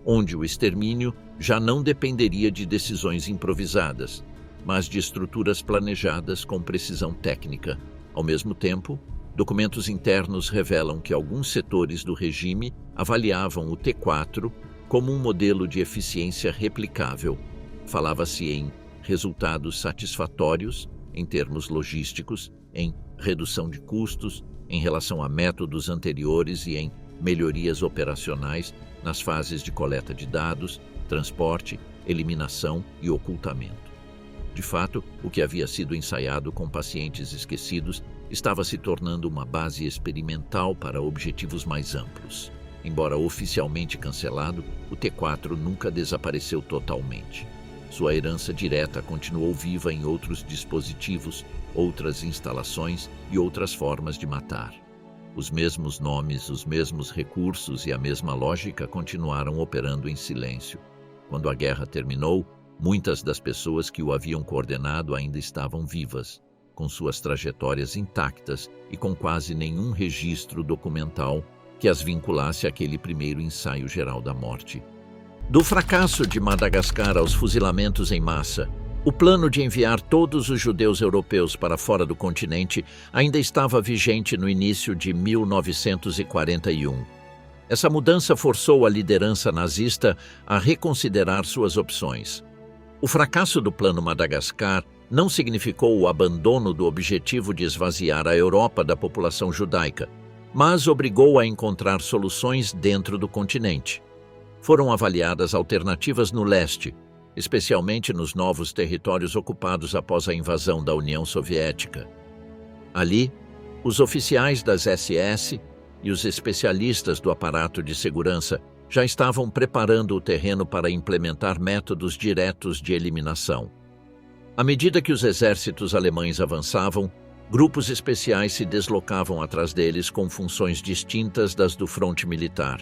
onde o extermínio já não dependeria de decisões improvisadas, mas de estruturas planejadas com precisão técnica. Ao mesmo tempo, documentos internos revelam que alguns setores do regime avaliavam o T4 como um modelo de eficiência replicável. Falava-se em resultados satisfatórios em termos logísticos, em redução de custos, em relação a métodos anteriores e em melhorias operacionais nas fases de coleta de dados, transporte, eliminação e ocultamento. De fato, o que havia sido ensaiado com pacientes esquecidos estava se tornando uma base experimental para objetivos mais amplos. Embora oficialmente cancelado, o T4 nunca desapareceu totalmente. Sua herança direta continuou viva em outros dispositivos, outras instalações e outras formas de matar. Os mesmos nomes, os mesmos recursos e a mesma lógica continuaram operando em silêncio. Quando a guerra terminou, muitas das pessoas que o haviam coordenado ainda estavam vivas, com suas trajetórias intactas e com quase nenhum registro documental que as vinculasse àquele primeiro ensaio geral da morte. Do fracasso de Madagascar aos fuzilamentos em massa, o plano de enviar todos os judeus europeus para fora do continente ainda estava vigente no início de 1941. Essa mudança forçou a liderança nazista a reconsiderar suas opções. O fracasso do Plano Madagascar não significou o abandono do objetivo de esvaziar a Europa da população judaica, mas obrigou a encontrar soluções dentro do continente. Foram avaliadas alternativas no leste, especialmente nos novos territórios ocupados após a invasão da União Soviética. Ali, os oficiais das SS e os especialistas do aparato de segurança já estavam preparando o terreno para implementar métodos diretos de eliminação. À medida que os exércitos alemães avançavam, grupos especiais se deslocavam atrás deles com funções distintas das do fronte militar.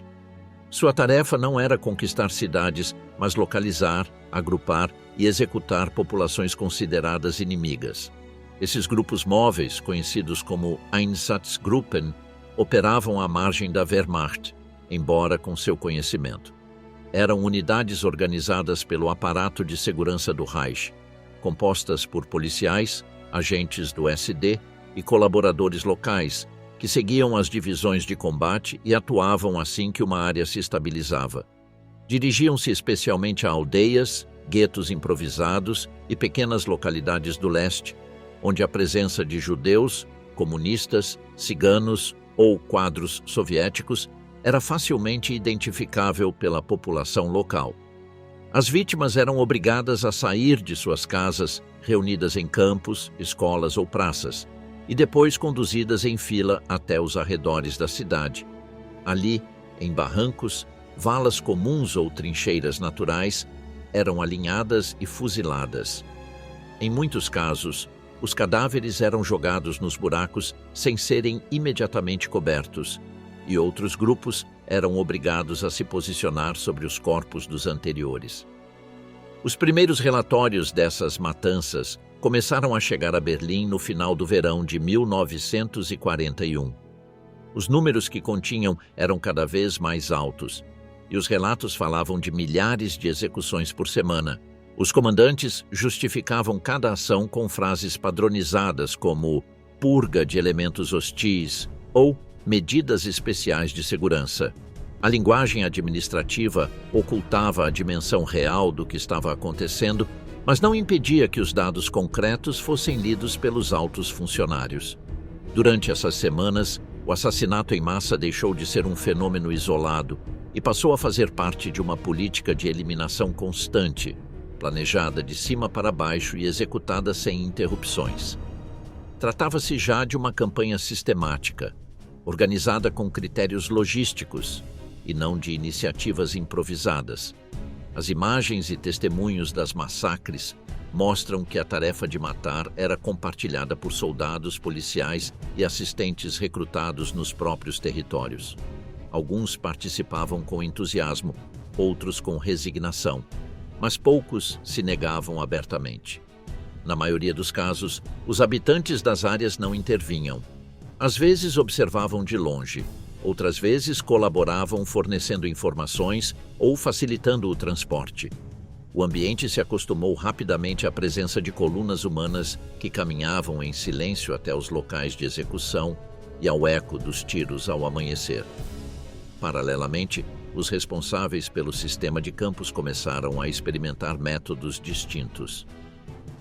Sua tarefa não era conquistar cidades, mas localizar, agrupar e executar populações consideradas inimigas. Esses grupos móveis, conhecidos como Einsatzgruppen, operavam à margem da Wehrmacht, embora com seu conhecimento. Eram unidades organizadas pelo aparato de segurança do Reich, compostas por policiais, agentes do SD e colaboradores locais, que seguiam as divisões de combate e atuavam assim que uma área se estabilizava. Dirigiam-se especialmente a aldeias, guetos improvisados e pequenas localidades do leste, onde a presença de judeus, comunistas, ciganos ou quadros soviéticos era facilmente identificável pela população local. As vítimas eram obrigadas a sair de suas casas, reunidas em campos, escolas ou praças, e depois conduzidas em fila até os arredores da cidade. Ali, em barrancos, valas comuns ou trincheiras naturais, eram alinhadas e fuziladas. Em muitos casos, os cadáveres eram jogados nos buracos sem serem imediatamente cobertos, e outros grupos eram obrigados a se posicionar sobre os corpos dos anteriores. Os primeiros relatórios dessas matanças começaram a chegar a Berlim no final do verão de 1941. Os números que continham eram cada vez mais altos, e os relatos falavam de milhares de execuções por semana. Os comandantes justificavam cada ação com frases padronizadas como purga de elementos hostis ou medidas especiais de segurança. A linguagem administrativa ocultava a dimensão real do que estava acontecendo, mas não impedia que os dados concretos fossem lidos pelos altos funcionários. Durante essas semanas, o assassinato em massa deixou de ser um fenômeno isolado e passou a fazer parte de uma política de eliminação constante, planejada de cima para baixo e executada sem interrupções. Tratava-se já de uma campanha sistemática, organizada com critérios logísticos e não de iniciativas improvisadas. As imagens e testemunhos das massacres mostram que a tarefa de matar era compartilhada por soldados, policiais e assistentes recrutados nos próprios territórios. Alguns participavam com entusiasmo, outros com resignação, mas poucos se negavam abertamente. Na maioria dos casos, os habitantes das áreas não intervinham. Às vezes observavam de longe, outras vezes colaboravam fornecendo informações ou facilitando o transporte. O ambiente se acostumou rapidamente à presença de colunas humanas que caminhavam em silêncio até os locais de execução e ao eco dos tiros ao amanhecer. Paralelamente, os responsáveis pelo sistema de campos começaram a experimentar métodos distintos.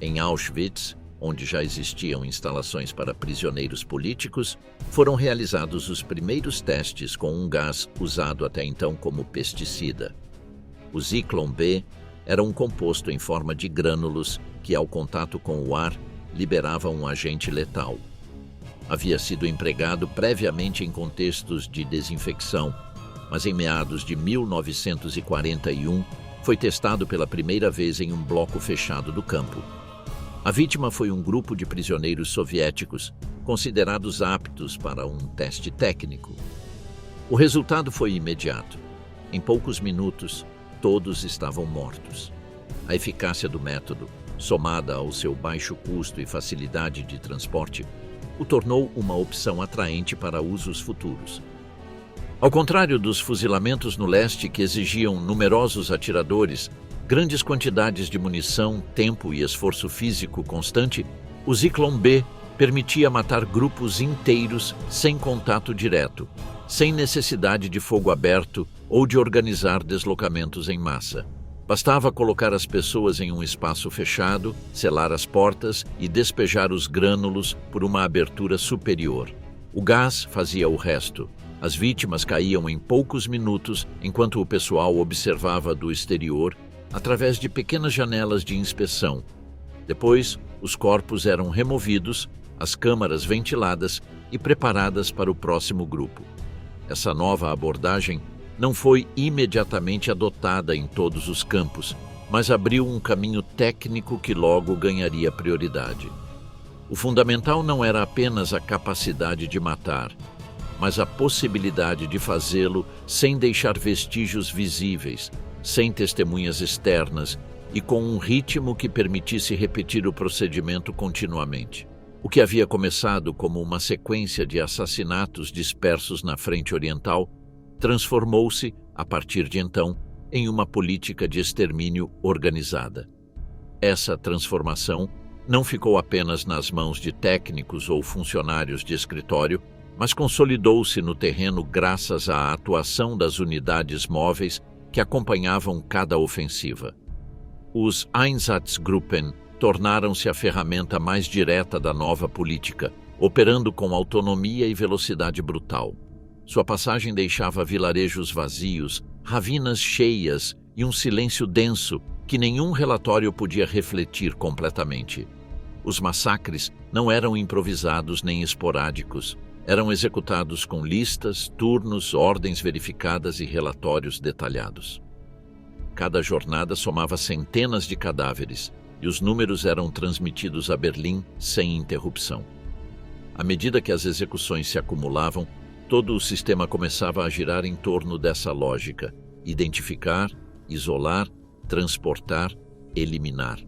Em Auschwitz, onde já existiam instalações para prisioneiros políticos, foram realizados os primeiros testes com um gás usado até então como pesticida. O Zyklon B era um composto em forma de grânulos que, ao contato com o ar, liberava um agente letal. Havia sido empregado previamente em contextos de desinfecção, mas em meados de 1941 foi testado pela primeira vez em um bloco fechado do campo. A vítima foi um grupo de prisioneiros soviéticos, considerados aptos para um teste técnico. O resultado foi imediato. Em poucos minutos, todos estavam mortos. A eficácia do método, somada ao seu baixo custo e facilidade de transporte, o tornou uma opção atraente para usos futuros. Ao contrário dos fuzilamentos no leste que exigiam numerosos atiradores, grandes quantidades de munição, tempo e esforço físico constante, o Zyklon B permitia matar grupos inteiros sem contato direto, sem necessidade de fogo aberto ou de organizar deslocamentos em massa. Bastava colocar as pessoas em um espaço fechado, selar as portas e despejar os grânulos por uma abertura superior. O gás fazia o resto. As vítimas caíam em poucos minutos enquanto o pessoal observava do exterior através de pequenas janelas de inspeção. Depois, os corpos eram removidos, as câmaras ventiladas e preparadas para o próximo grupo. Essa nova abordagem não foi imediatamente adotada em todos os campos, mas abriu um caminho técnico que logo ganharia prioridade. O fundamental não era apenas a capacidade de matar, mas a possibilidade de fazê-lo sem deixar vestígios visíveis, sem testemunhas externas e com um ritmo que permitisse repetir o procedimento continuamente. O que havia começado como uma sequência de assassinatos dispersos na frente oriental transformou-se, a partir de então, em uma política de extermínio organizada. Essa transformação não ficou apenas nas mãos de técnicos ou funcionários de escritório, mas consolidou-se no terreno graças à atuação das unidades móveis que acompanhavam cada ofensiva. Os Einsatzgruppen tornaram-se a ferramenta mais direta da nova política, operando com autonomia e velocidade brutal. Sua passagem deixava vilarejos vazios, ravinas cheias e um silêncio denso que nenhum relatório podia refletir completamente. Os massacres não eram improvisados nem esporádicos. Eram executados com listas, turnos, ordens verificadas e relatórios detalhados. Cada jornada somava centenas de cadáveres e os números eram transmitidos a Berlim sem interrupção. À medida que as execuções se acumulavam, todo o sistema começava a girar em torno dessa lógica: identificar, isolar, transportar, eliminar.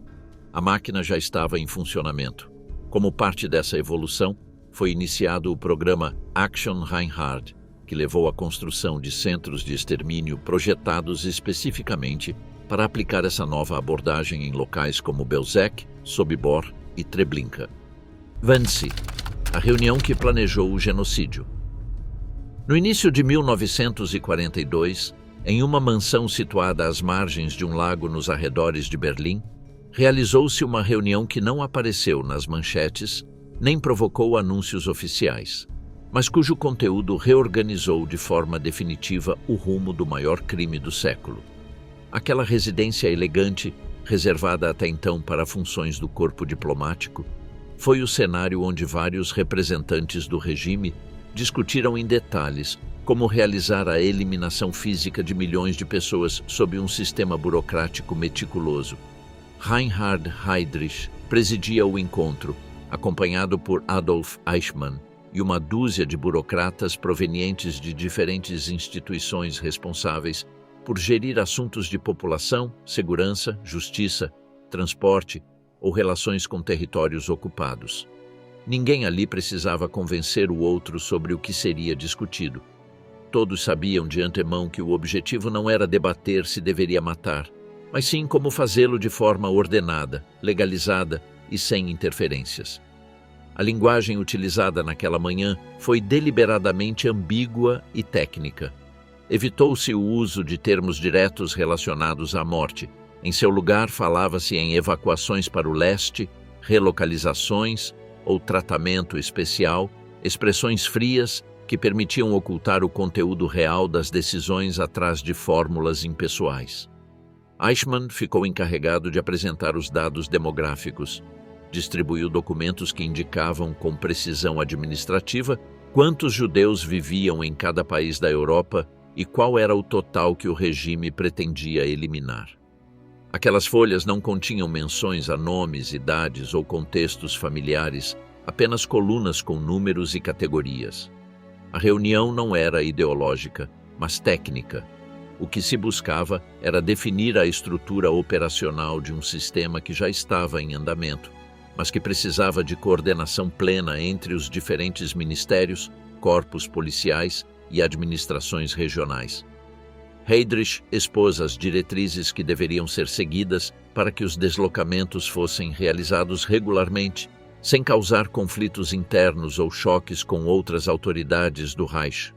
A máquina já estava em funcionamento. Como parte dessa evolução, foi iniciado o programa Action Reinhard, que levou à construção de centros de extermínio projetados especificamente para aplicar essa nova abordagem em locais como Belzec, Sobibor e Treblinka. Wannsee, a reunião que planejou o genocídio. No início de 1942, em uma mansão situada às margens de um lago nos arredores de Berlim, realizou-se uma reunião que não apareceu nas manchetes nem provocou anúncios oficiais, mas cujo conteúdo reorganizou de forma definitiva o rumo do maior crime do século. Aquela residência elegante, reservada até então para funções do corpo diplomático, foi o cenário onde vários representantes do regime discutiram em detalhes como realizar a eliminação física de milhões de pessoas sob um sistema burocrático meticuloso. Reinhard Heydrich presidia o encontro, acompanhado por Adolf Eichmann e uma dúzia de burocratas provenientes de diferentes instituições responsáveis por gerir assuntos de população, segurança, justiça, transporte ou relações com territórios ocupados. Ninguém ali precisava convencer o outro sobre o que seria discutido. Todos sabiam de antemão que o objetivo não era debater se deveria matar, mas sim como fazê-lo de forma ordenada, legalizada e sem interferências. A linguagem utilizada naquela manhã foi deliberadamente ambígua e técnica. Evitou-se o uso de termos diretos relacionados à morte. Em seu lugar, falava-se em evacuações para o leste, relocalizações ou tratamento especial, expressões frias que permitiam ocultar o conteúdo real das decisões atrás de fórmulas impessoais. Eichmann ficou encarregado de apresentar os dados demográficos, distribuiu documentos que indicavam com precisão administrativa quantos judeus viviam em cada país da Europa e qual era o total que o regime pretendia eliminar. Aquelas folhas não continham menções a nomes, idades ou contextos familiares, apenas colunas com números e categorias. A reunião não era ideológica, mas técnica. O que se buscava era definir a estrutura operacional de um sistema que já estava em andamento, mas que precisava de coordenação plena entre os diferentes ministérios, corpos policiais e administrações regionais. Heydrich expôs as diretrizes que deveriam ser seguidas para que os deslocamentos fossem realizados regularmente, sem causar conflitos internos ou choques com outras autoridades do Reich.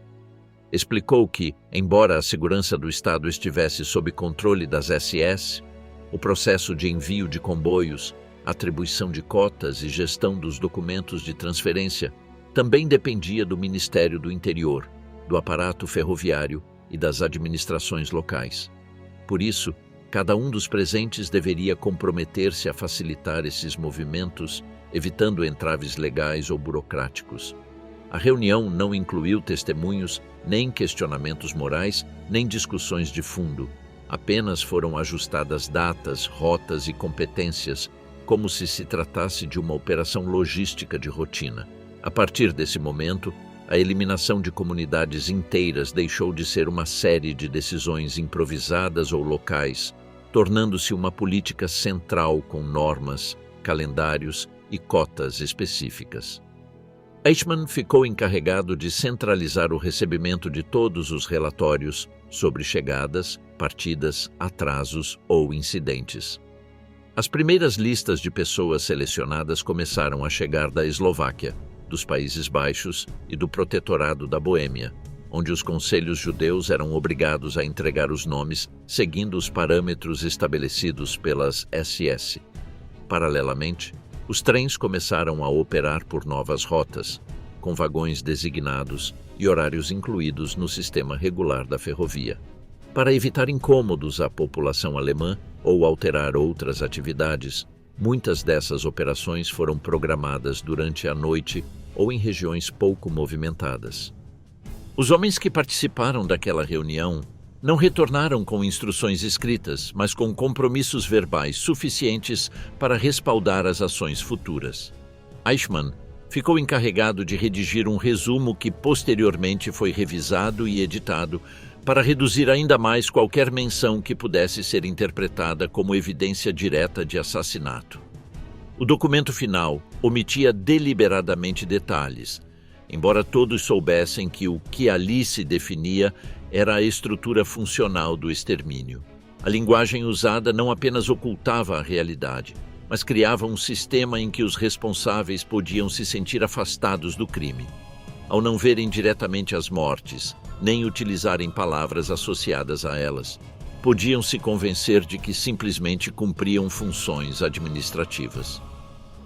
Explicou que, embora a segurança do Estado estivesse sob controle das SS, o processo de envio de comboios, atribuição de cotas e gestão dos documentos de transferência também dependia do Ministério do Interior, do aparato ferroviário e das administrações locais. Por isso, cada um dos presentes deveria comprometer-se a facilitar esses movimentos, evitando entraves legais ou burocráticos. A reunião não incluiu testemunhos, nem questionamentos morais, nem discussões de fundo. Apenas foram ajustadas datas, rotas e competências, como se tratasse de uma operação logística de rotina. A partir desse momento, a eliminação de comunidades inteiras deixou de ser uma série de decisões improvisadas ou locais, tornando-se uma política central com normas, calendários e cotas específicas. Eichmann ficou encarregado de centralizar o recebimento de todos os relatórios sobre chegadas, partidas, atrasos ou incidentes. As primeiras listas de pessoas selecionadas começaram a chegar da Eslováquia, dos Países Baixos e do Protetorado da Boêmia, onde os conselhos judeus eram obrigados a entregar os nomes seguindo os parâmetros estabelecidos pelas SS. Paralelamente, os trens começaram a operar por novas rotas, com vagões designados e horários incluídos no sistema regular da ferrovia. Para evitar incômodos à população alemã ou alterar outras atividades, muitas dessas operações foram programadas durante a noite ou em regiões pouco movimentadas. Os homens que participaram daquela reunião não retornaram com instruções escritas, mas com compromissos verbais suficientes para respaldar as ações futuras. Eichmann ficou encarregado de redigir um resumo que posteriormente foi revisado e editado para reduzir ainda mais qualquer menção que pudesse ser interpretada como evidência direta de assassinato. O documento final omitia deliberadamente detalhes, embora todos soubessem que o que ali se definia era a estrutura funcional do extermínio. A linguagem usada não apenas ocultava a realidade, mas criava um sistema em que os responsáveis podiam se sentir afastados do crime. ao não verem diretamente as mortes, nem utilizarem palavras associadas a elas. Podiam se convencer de que simplesmente cumpriam funções administrativas.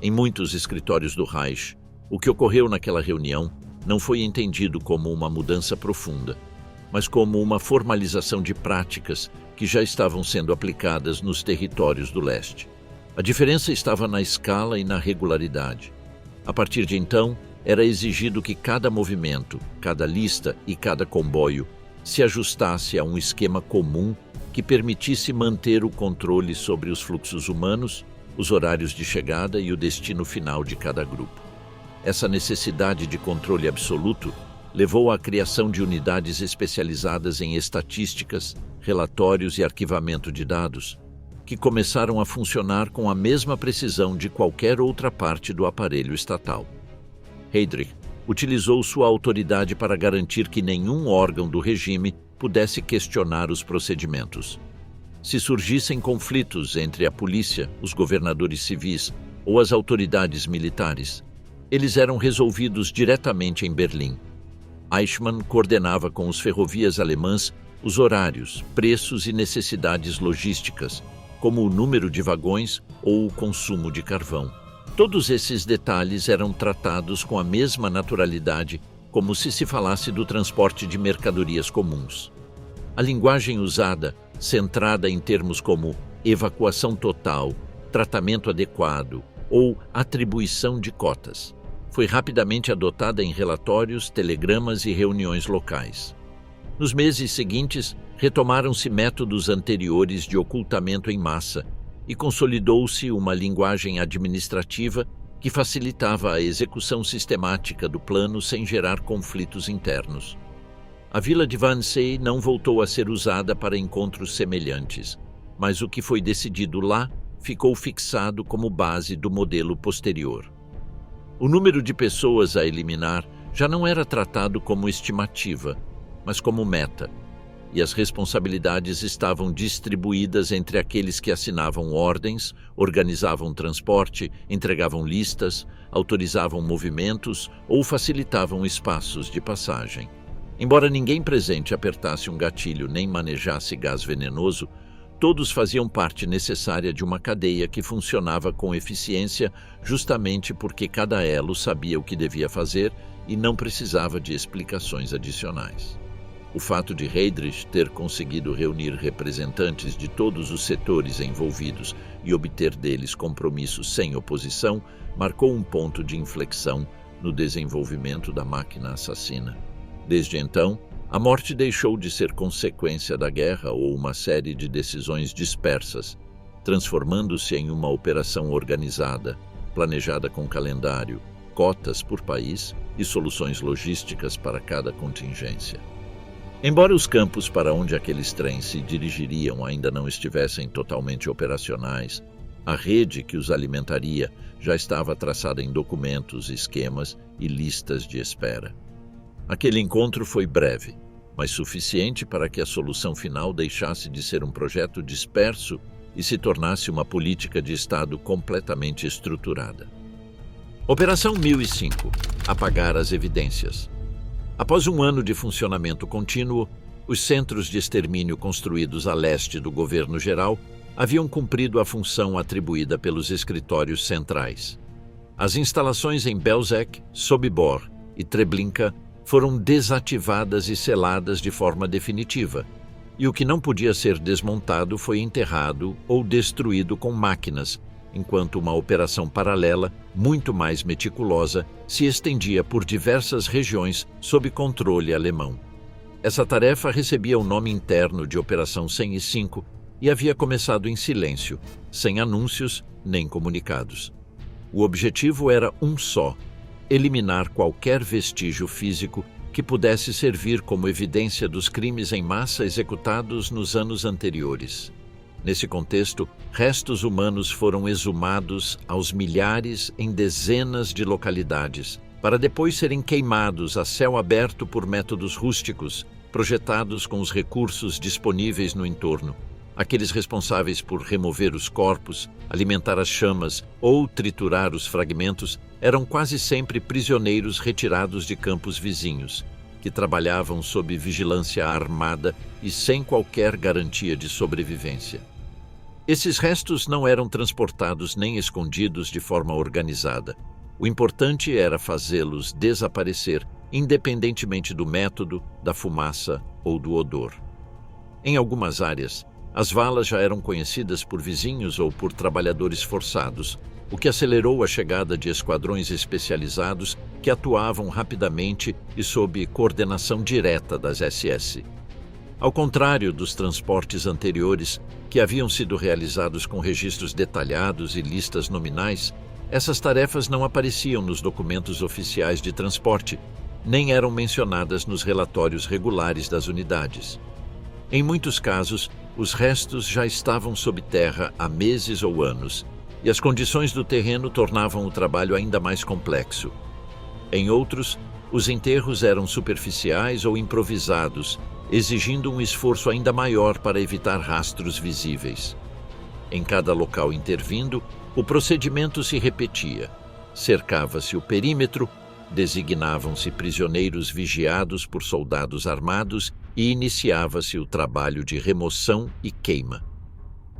Em muitos escritórios do Reich, o que ocorreu naquela reunião não foi entendido como uma mudança profunda, mas como uma formalização de práticas que já estavam sendo aplicadas nos territórios do leste. A diferença estava na escala e na regularidade. A partir de então, era exigido que cada movimento, cada lista e cada comboio se ajustasse a um esquema comum que permitisse manter o controle sobre os fluxos humanos, os horários de chegada e o destino final de cada grupo. Essa necessidade de controle absoluto levou à criação de unidades especializadas em estatísticas, relatórios e arquivamento de dados, que começaram a funcionar com a mesma precisão de qualquer outra parte do aparelho estatal. Heydrich utilizou sua autoridade para garantir que nenhum órgão do regime pudesse questionar os procedimentos. Se surgissem conflitos entre a polícia, os governadores civis ou as autoridades militares, eles eram resolvidos diretamente em Berlim. Eichmann coordenava com os ferrovias alemãs os horários, preços e necessidades logísticas, como o número de vagões ou o consumo de carvão. Todos esses detalhes eram tratados com a mesma naturalidade como se falasse do transporte de mercadorias comuns. A linguagem usada, centrada em termos como evacuação total, tratamento adequado ou atribuição de cotas, foi rapidamente adotada em relatórios, telegramas e reuniões locais. Nos meses seguintes, retomaram-se métodos anteriores de ocultamento em massa e consolidou-se uma linguagem administrativa que facilitava a execução sistemática do plano sem gerar conflitos internos. A vila de Wannsee não voltou a ser usada para encontros semelhantes, mas o que foi decidido lá ficou fixado como base do modelo posterior. O número de pessoas a eliminar já não era tratado como estimativa, mas como meta, e as responsabilidades estavam distribuídas entre aqueles que assinavam ordens, organizavam transporte, entregavam listas, autorizavam movimentos ou facilitavam espaços de passagem. Embora ninguém presente apertasse um gatilho nem manejasse gás venenoso, todos faziam parte necessária de uma cadeia que funcionava com eficiência justamente porque cada elo sabia o que devia fazer e não precisava de explicações adicionais. O fato de Heydrich ter conseguido reunir representantes de todos os setores envolvidos e obter deles compromissos sem oposição marcou um ponto de inflexão no desenvolvimento da máquina assassina. Desde então, a morte deixou de ser consequência da guerra ou uma série de decisões dispersas, transformando-se em uma operação organizada, planejada com calendário, cotas por país e soluções logísticas para cada contingência. Embora os campos para onde aqueles trens se dirigiriam ainda não estivessem totalmente operacionais, a rede que os alimentaria já estava traçada em documentos, esquemas e listas de espera. Aquele encontro foi breve, mas suficiente para que a solução final deixasse de ser um projeto disperso e se tornasse uma política de Estado completamente estruturada. Operação 1005 – Apagar as evidências. Após um ano de funcionamento contínuo, os centros de extermínio construídos a leste do governo geral haviam cumprido a função atribuída pelos escritórios centrais. As instalações em Belzec, Sobibor e Treblinka foram desativadas e seladas de forma definitiva, e o que não podia ser desmontado foi enterrado ou destruído com máquinas, enquanto uma operação paralela, muito mais meticulosa, se estendia por diversas regiões sob controle alemão. Essa tarefa recebia o nome interno de Operação 105 e havia começado em silêncio, sem anúncios nem comunicados. O objetivo era um só: eliminar qualquer vestígio físico que pudesse servir como evidência dos crimes em massa executados nos anos anteriores. Nesse contexto, restos humanos foram exumados aos milhares em dezenas de localidades, para depois serem queimados a céu aberto por métodos rústicos, projetados com os recursos disponíveis no entorno. Aqueles responsáveis por remover os corpos, alimentar as chamas ou triturar os fragmentos eram quase sempre prisioneiros retirados de campos vizinhos, que trabalhavam sob vigilância armada e sem qualquer garantia de sobrevivência. Esses restos não eram transportados nem escondidos de forma organizada. O importante era fazê-los desaparecer, independentemente do método, da fumaça ou do odor. Em algumas áreas, as valas já eram conhecidas por vizinhos ou por trabalhadores forçados, o que acelerou a chegada de esquadrões especializados que atuavam rapidamente e sob coordenação direta das SS. Ao contrário dos transportes anteriores, que haviam sido realizados com registros detalhados e listas nominais, essas tarefas não apareciam nos documentos oficiais de transporte, nem eram mencionadas nos relatórios regulares das unidades. Em muitos casos, os restos já estavam sob terra há meses ou anos, e as condições do terreno tornavam o trabalho ainda mais complexo. Em outros, os enterros eram superficiais ou improvisados, exigindo um esforço ainda maior para evitar rastros visíveis. Em cada local intervindo, o procedimento se repetia. Cercava-se o perímetro, designavam-se prisioneiros vigiados por soldados armados e iniciava-se o trabalho de remoção e queima.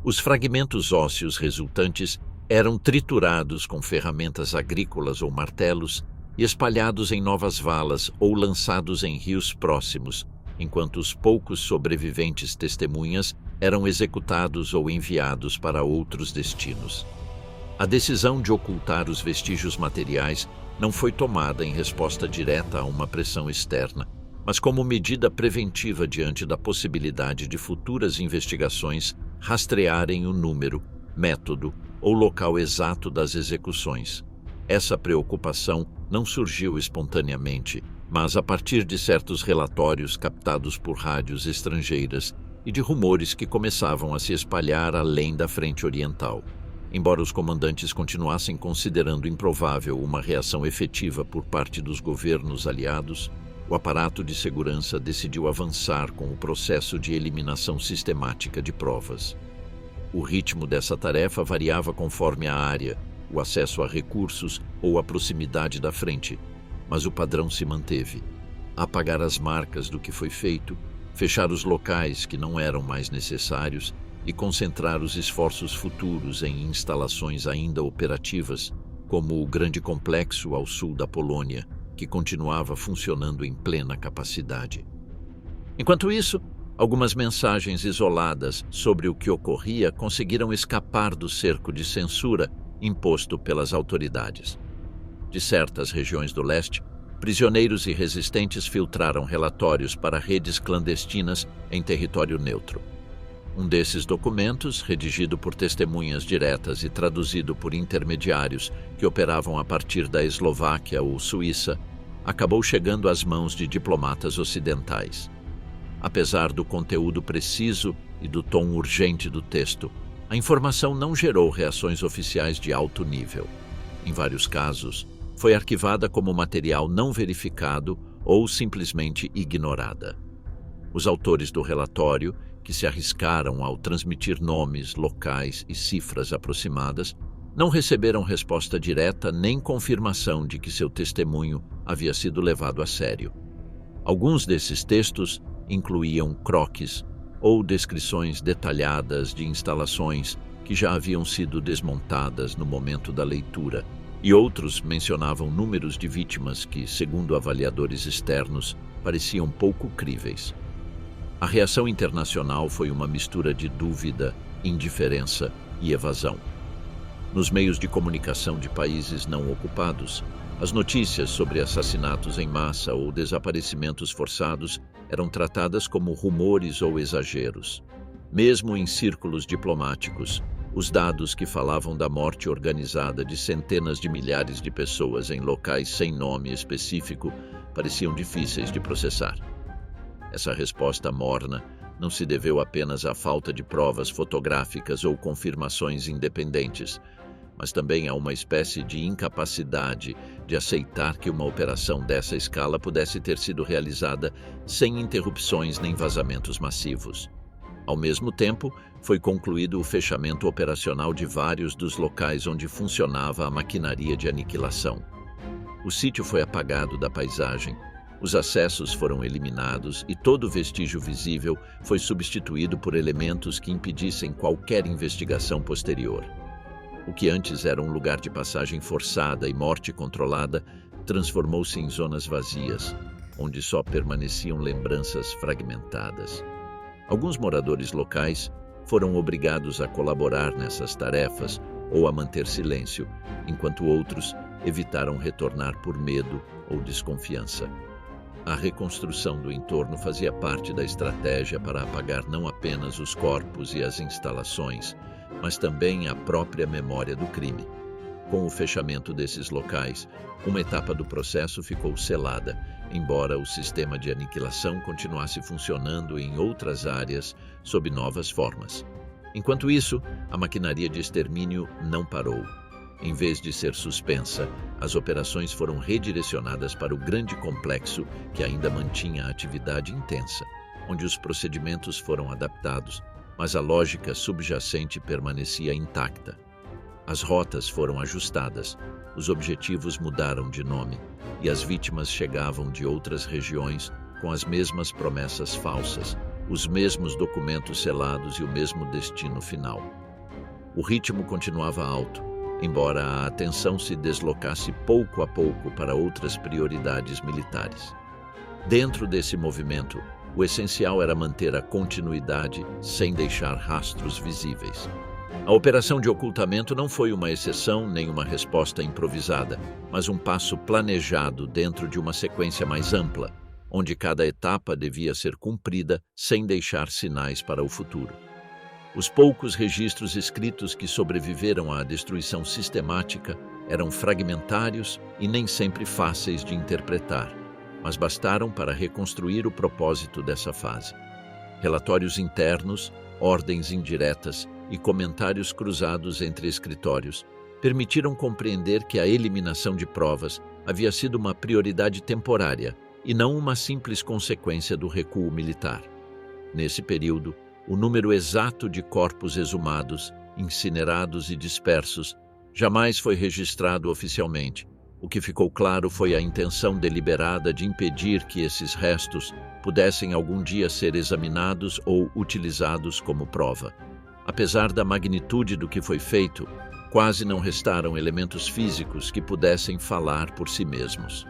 Os fragmentos ósseos resultantes eram triturados com ferramentas agrícolas ou martelos e espalhados em novas valas ou lançados em rios próximos, enquanto os poucos sobreviventes testemunhas eram executados ou enviados para outros destinos. A decisão de ocultar os vestígios materiais não foi tomada em resposta direta a uma pressão externa, mas como medida preventiva diante da possibilidade de futuras investigações rastrearem o número, método ou local exato das execuções. Essa preocupação não surgiu espontaneamente, mas a partir de certos relatórios captados por rádios estrangeiras e de rumores que começavam a se espalhar além da frente oriental. Embora os comandantes continuassem considerando improvável uma reação efetiva por parte dos governos aliados, o aparato de segurança decidiu avançar com o processo de eliminação sistemática de provas. O ritmo dessa tarefa variava conforme a área, o acesso a recursos ou a proximidade da frente, mas o padrão se manteve. Apagar as marcas do que foi feito, fechar os locais que não eram mais necessários e concentrar os esforços futuros em instalações ainda operativas, como o grande complexo ao sul da Polônia, que continuava funcionando em plena capacidade. Enquanto isso, algumas mensagens isoladas sobre o que ocorria conseguiram escapar do cerco de censura imposto pelas autoridades. De certas regiões do leste, prisioneiros e resistentes filtraram relatórios para redes clandestinas em território neutro. Um desses documentos, redigido por testemunhas diretas e traduzido por intermediários que operavam a partir da Eslováquia ou Suíça, acabou chegando às mãos de diplomatas ocidentais. Apesar do conteúdo preciso e do tom urgente do texto, a informação não gerou reações oficiais de alto nível. Em vários casos, foi arquivada como material não verificado ou simplesmente ignorada. Os autores do relatório, que se arriscaram ao transmitir nomes, locais e cifras aproximadas, não receberam resposta direta nem confirmação de que seu testemunho havia sido levado a sério. Alguns desses textos incluíam croquis ou descrições detalhadas de instalações que já haviam sido desmontadas no momento da leitura, e outros mencionavam números de vítimas que, segundo avaliadores externos, pareciam pouco críveis. A reação internacional foi uma mistura de dúvida, indiferença e evasão. Nos meios de comunicação de países não ocupados, as notícias sobre assassinatos em massa ou desaparecimentos forçados eram tratadas como rumores ou exageros. Mesmo em círculos diplomáticos, os dados que falavam da morte organizada de centenas de milhares de pessoas em locais sem nome específico pareciam difíceis de processar. Essa resposta morna não se deveu apenas à falta de provas fotográficas ou confirmações independentes, mas também a uma espécie de incapacidade de aceitar que uma operação dessa escala pudesse ter sido realizada sem interrupções nem vazamentos massivos. Ao mesmo tempo, foi concluído o fechamento operacional de vários dos locais onde funcionava a maquinaria de aniquilação. O sítio foi apagado da paisagem, os acessos foram eliminados e todo vestígio visível foi substituído por elementos que impedissem qualquer investigação posterior. O que antes era um lugar de passagem forçada e morte controlada, transformou-se em zonas vazias, onde só permaneciam lembranças fragmentadas. Alguns moradores locais foram obrigados a colaborar nessas tarefas ou a manter silêncio, enquanto outros evitaram retornar por medo ou desconfiança. A reconstrução do entorno fazia parte da estratégia para apagar não apenas os corpos e as instalações, mas também a própria memória do crime. Com o fechamento desses locais, uma etapa do processo ficou selada, embora o sistema de aniquilação continuasse funcionando em outras áreas sob novas formas. Enquanto isso, a maquinaria de extermínio não parou. Em vez de ser suspensa, as operações foram redirecionadas para o grande complexo que ainda mantinha a atividade intensa, onde os procedimentos foram adaptados, mas a lógica subjacente permanecia intacta. As rotas foram ajustadas, os objetivos mudaram de nome, e as vítimas chegavam de outras regiões com as mesmas promessas falsas, os mesmos documentos selados e o mesmo destino final. O ritmo continuava alto, embora a atenção se deslocasse pouco a pouco para outras prioridades militares. Dentro desse movimento, o essencial era manter a continuidade sem deixar rastros visíveis. A operação de ocultamento não foi uma exceção nem uma resposta improvisada, mas um passo planejado dentro de uma sequência mais ampla, onde cada etapa devia ser cumprida sem deixar sinais para o futuro. Os poucos registros escritos que sobreviveram à destruição sistemática eram fragmentários e nem sempre fáceis de interpretar, mas bastaram para reconstruir o propósito dessa fase. Relatórios internos, ordens indiretas e comentários cruzados entre escritórios permitiram compreender que a eliminação de provas havia sido uma prioridade temporária e não uma simples consequência do recuo militar. Nesse período, o número exato de corpos exumados, incinerados e dispersos jamais foi registrado oficialmente. O que ficou claro foi a intenção deliberada de impedir que esses restos pudessem algum dia ser examinados ou utilizados como prova. Apesar da magnitude do que foi feito, quase não restaram elementos físicos que pudessem falar por si mesmos.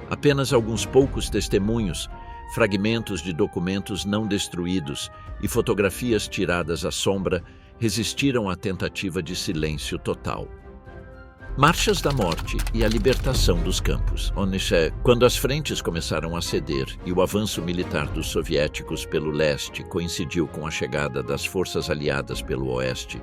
Apenas alguns poucos testemunhos, fragmentos de documentos não destruídos e fotografias tiradas à sombra resistiram à tentativa de silêncio total. Marchas da Morte e a libertação dos campos. Quando as frentes começaram a ceder e o avanço militar dos soviéticos pelo leste coincidiu com a chegada das forças aliadas pelo oeste,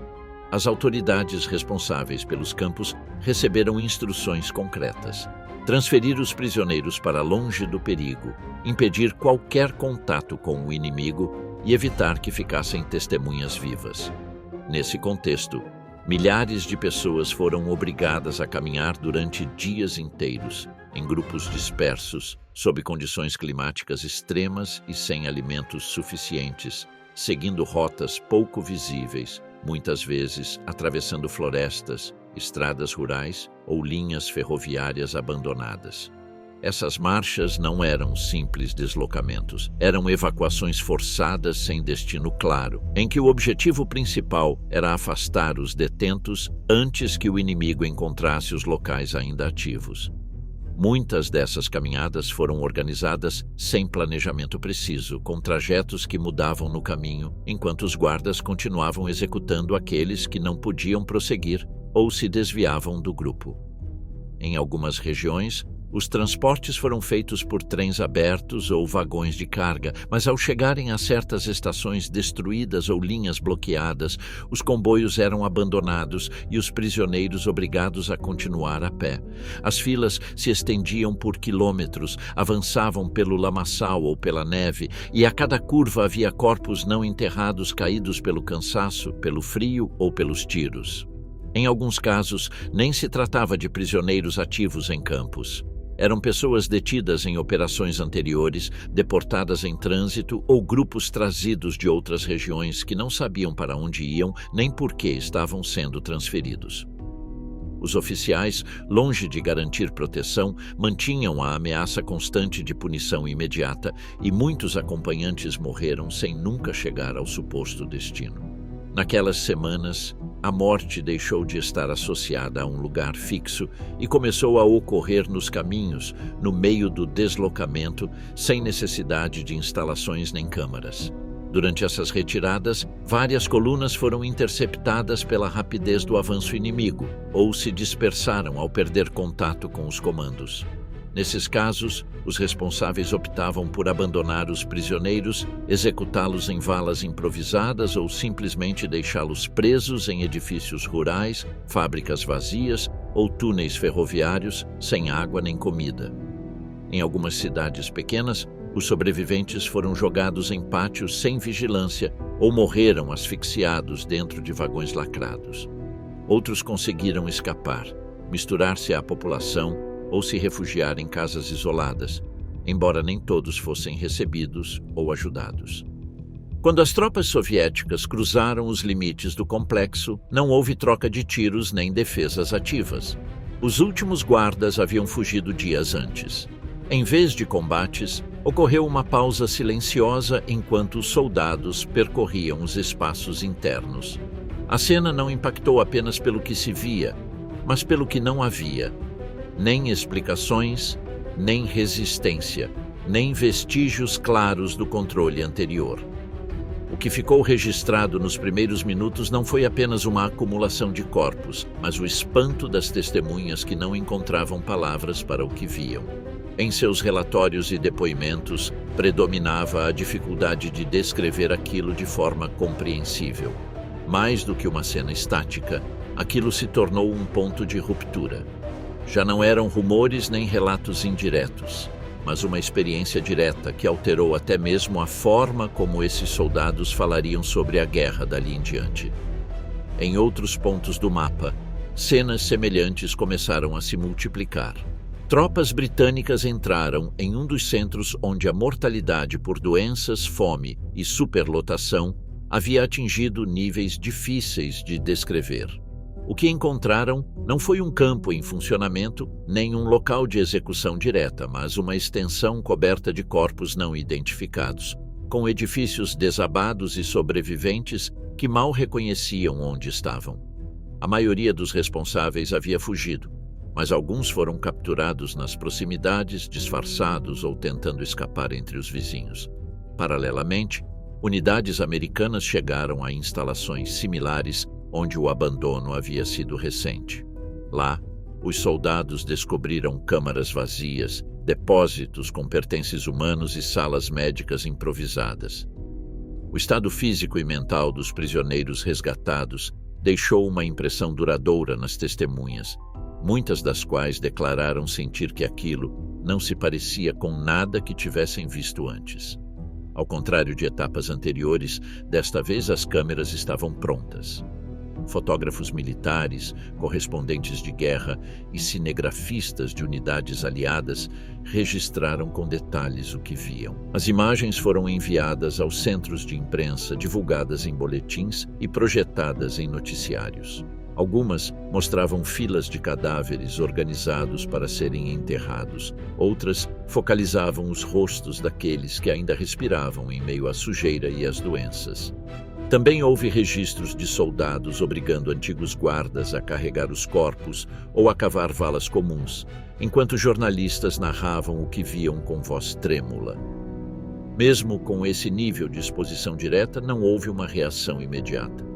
as autoridades responsáveis pelos campos receberam instruções concretas: transferir os prisioneiros para longe do perigo, impedir qualquer contato com o inimigo e evitar que ficassem testemunhas vivas. Nesse contexto, milhares de pessoas foram obrigadas a caminhar durante dias inteiros, em grupos dispersos, sob condições climáticas extremas e sem alimentos suficientes, seguindo rotas pouco visíveis, muitas vezes atravessando florestas, estradas rurais ou linhas ferroviárias abandonadas. Essas marchas não eram simples deslocamentos, eram evacuações forçadas sem destino claro, em que o objetivo principal era afastar os detentos antes que o inimigo encontrasse os locais ainda ativos. Muitas dessas caminhadas foram organizadas sem planejamento preciso, com trajetos que mudavam no caminho, enquanto os guardas continuavam executando aqueles que não podiam prosseguir ou se desviavam do grupo. Em algumas regiões, os transportes foram feitos por trens abertos ou vagões de carga, mas ao chegarem a certas estações destruídas ou linhas bloqueadas, os comboios eram abandonados e os prisioneiros obrigados a continuar a pé. As filas se estendiam por quilômetros, avançavam pelo lamaçal ou pela neve, e a cada curva havia corpos não enterrados caídos pelo cansaço, pelo frio ou pelos tiros. Em alguns casos, nem se tratava de prisioneiros ativos em campos. Eram pessoas detidas em operações anteriores, deportadas em trânsito ou grupos trazidos de outras regiões que não sabiam para onde iam nem por que estavam sendo transferidos. Os oficiais, longe de garantir proteção, mantinham a ameaça constante de punição imediata e muitos acompanhantes morreram sem nunca chegar ao suposto destino. Naquelas semanas, a morte deixou de estar associada a um lugar fixo e começou a ocorrer nos caminhos, no meio do deslocamento, sem necessidade de instalações nem câmaras. Durante essas retiradas, várias colunas foram interceptadas pela rapidez do avanço inimigo ou se dispersaram ao perder contato com os comandos. Nesses casos, os responsáveis optavam por abandonar os prisioneiros, executá-los em valas improvisadas ou simplesmente deixá-los presos em edifícios rurais, fábricas vazias ou túneis ferroviários sem água nem comida. Em algumas cidades pequenas, os sobreviventes foram jogados em pátios sem vigilância ou morreram asfixiados dentro de vagões lacrados. Outros conseguiram escapar, misturar-se à população ou se refugiar em casas isoladas, embora nem todos fossem recebidos ou ajudados. Quando as tropas soviéticas cruzaram os limites do complexo, não houve troca de tiros nem defesas ativas. Os últimos guardas haviam fugido dias antes. Em vez de combates, ocorreu uma pausa silenciosa enquanto os soldados percorriam os espaços internos. A cena não impactou apenas pelo que se via, mas pelo que não havia. Nem explicações, nem resistência, nem vestígios claros do controle anterior. O que ficou registrado nos primeiros minutos não foi apenas uma acumulação de corpos, mas o espanto das testemunhas que não encontravam palavras para o que viam. Em seus relatórios e depoimentos, predominava a dificuldade de descrever aquilo de forma compreensível. Mais do que uma cena estática, aquilo se tornou um ponto de ruptura. Já não eram rumores nem relatos indiretos, mas uma experiência direta que alterou até mesmo a forma como esses soldados falariam sobre a guerra dali em diante. Em outros pontos do mapa, cenas semelhantes começaram a se multiplicar. Tropas britânicas entraram em um dos centros onde a mortalidade por doenças, fome e superlotação havia atingido níveis difíceis de descrever. O que encontraram não foi um campo em funcionamento, nem um local de execução direta, mas uma extensão coberta de corpos não identificados, com edifícios desabados e sobreviventes que mal reconheciam onde estavam. A maioria dos responsáveis havia fugido, mas alguns foram capturados nas proximidades, disfarçados ou tentando escapar entre os vizinhos. Paralelamente, unidades americanas chegaram a instalações similares onde o abandono havia sido recente. Lá, os soldados descobriram câmaras vazias, depósitos com pertences humanos e salas médicas improvisadas. O estado físico e mental dos prisioneiros resgatados deixou uma impressão duradoura nas testemunhas, muitas das quais declararam sentir que aquilo não se parecia com nada que tivessem visto antes. Ao contrário de etapas anteriores, desta vez as câmeras estavam prontas. Fotógrafos militares, correspondentes de guerra e cinegrafistas de unidades aliadas registraram com detalhes o que viam. As imagens foram enviadas aos centros de imprensa, divulgadas em boletins e projetadas em noticiários. Algumas mostravam filas de cadáveres organizados para serem enterrados. Outras focalizavam os rostos daqueles que ainda respiravam em meio à sujeira e às doenças. Também houve registros de soldados obrigando antigos guardas a carregar os corpos ou a cavar valas comuns, enquanto jornalistas narravam o que viam com voz trêmula. Mesmo com esse nível de exposição direta, não houve uma reação imediata.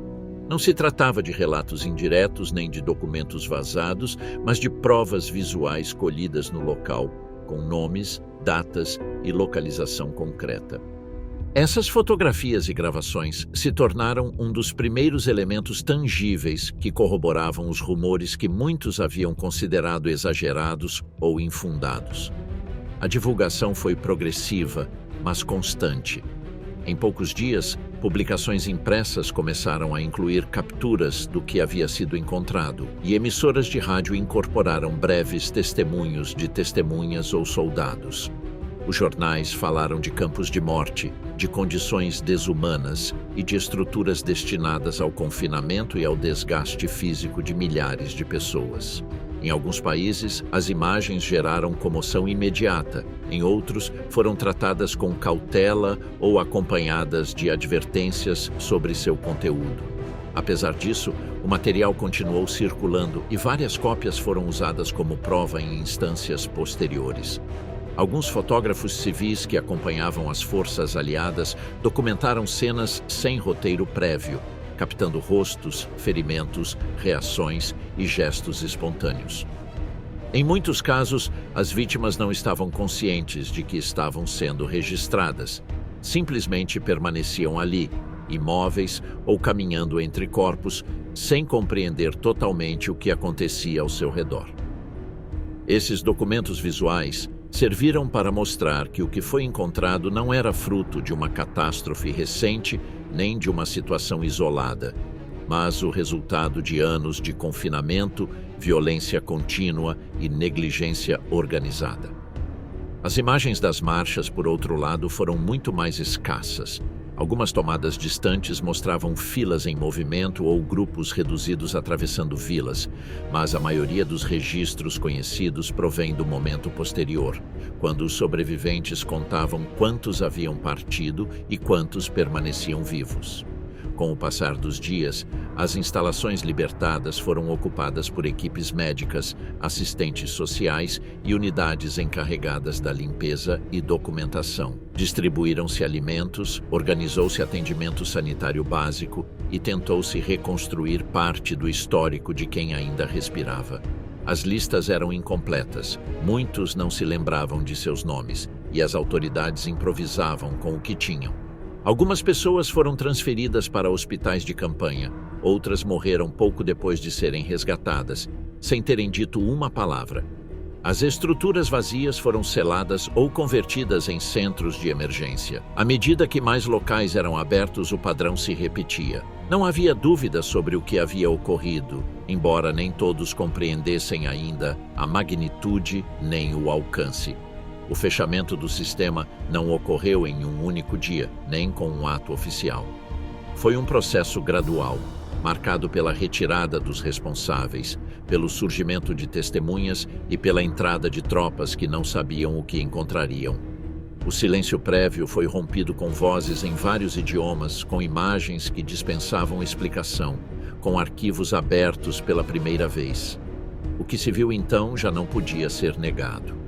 Não se tratava de relatos indiretos nem de documentos vazados, mas de provas visuais colhidas no local, com nomes, datas e localização concreta. Essas fotografias e gravações se tornaram um dos primeiros elementos tangíveis que corroboravam os rumores que muitos haviam considerado exagerados ou infundados. A divulgação foi progressiva, mas constante. Em poucos dias, publicações impressas começaram a incluir capturas do que havia sido encontrado, e emissoras de rádio incorporaram breves testemunhos de testemunhas ou soldados. Os jornais falaram de campos de morte, de condições desumanas e de estruturas destinadas ao confinamento e ao desgaste físico de milhares de pessoas. Em alguns países, as imagens geraram comoção imediata. Em outros, foram tratadas com cautela ou acompanhadas de advertências sobre seu conteúdo. Apesar disso, o material continuou circulando e várias cópias foram usadas como prova em instâncias posteriores. Alguns fotógrafos civis que acompanhavam as forças aliadas documentaram cenas sem roteiro prévio, captando rostos, ferimentos, reações e gestos espontâneos. Em muitos casos, as vítimas não estavam conscientes de que estavam sendo registradas. Simplesmente permaneciam ali, imóveis ou caminhando entre corpos, sem compreender totalmente o que acontecia ao seu redor. Esses documentos visuais serviram para mostrar que o que foi encontrado não era fruto de uma catástrofe recente nem de uma situação isolada, mas o resultado de anos de confinamento, violência contínua e negligência organizada. As imagens das marchas, por outro lado, foram muito mais escassas. Algumas tomadas distantes mostravam filas em movimento ou grupos reduzidos atravessando vilas, mas a maioria dos registros conhecidos provém do momento posterior, quando os sobreviventes contavam quantos haviam partido e quantos permaneciam vivos. Com o passar dos dias, as instalações libertadas foram ocupadas por equipes médicas, assistentes sociais e unidades encarregadas da limpeza e documentação. Distribuíram-se alimentos, organizou-se atendimento sanitário básico e tentou-se reconstruir parte do histórico de quem ainda respirava. As listas eram incompletas, muitos não se lembravam de seus nomes e as autoridades improvisavam com o que tinham. Algumas pessoas foram transferidas para hospitais de campanha, outras morreram pouco depois de serem resgatadas, sem terem dito uma palavra. As estruturas vazias foram seladas ou convertidas em centros de emergência. À medida que mais locais eram abertos, o padrão se repetia. Não havia dúvida sobre o que havia ocorrido, embora nem todos compreendessem ainda a magnitude nem o alcance. O fechamento do sistema não ocorreu em um único dia, nem com um ato oficial. Foi um processo gradual, marcado pela retirada dos responsáveis, pelo surgimento de testemunhas e pela entrada de tropas que não sabiam o que encontrariam. O silêncio prévio foi rompido com vozes em vários idiomas, com imagens que dispensavam explicação, com arquivos abertos pela primeira vez. O que se viu então já não podia ser negado.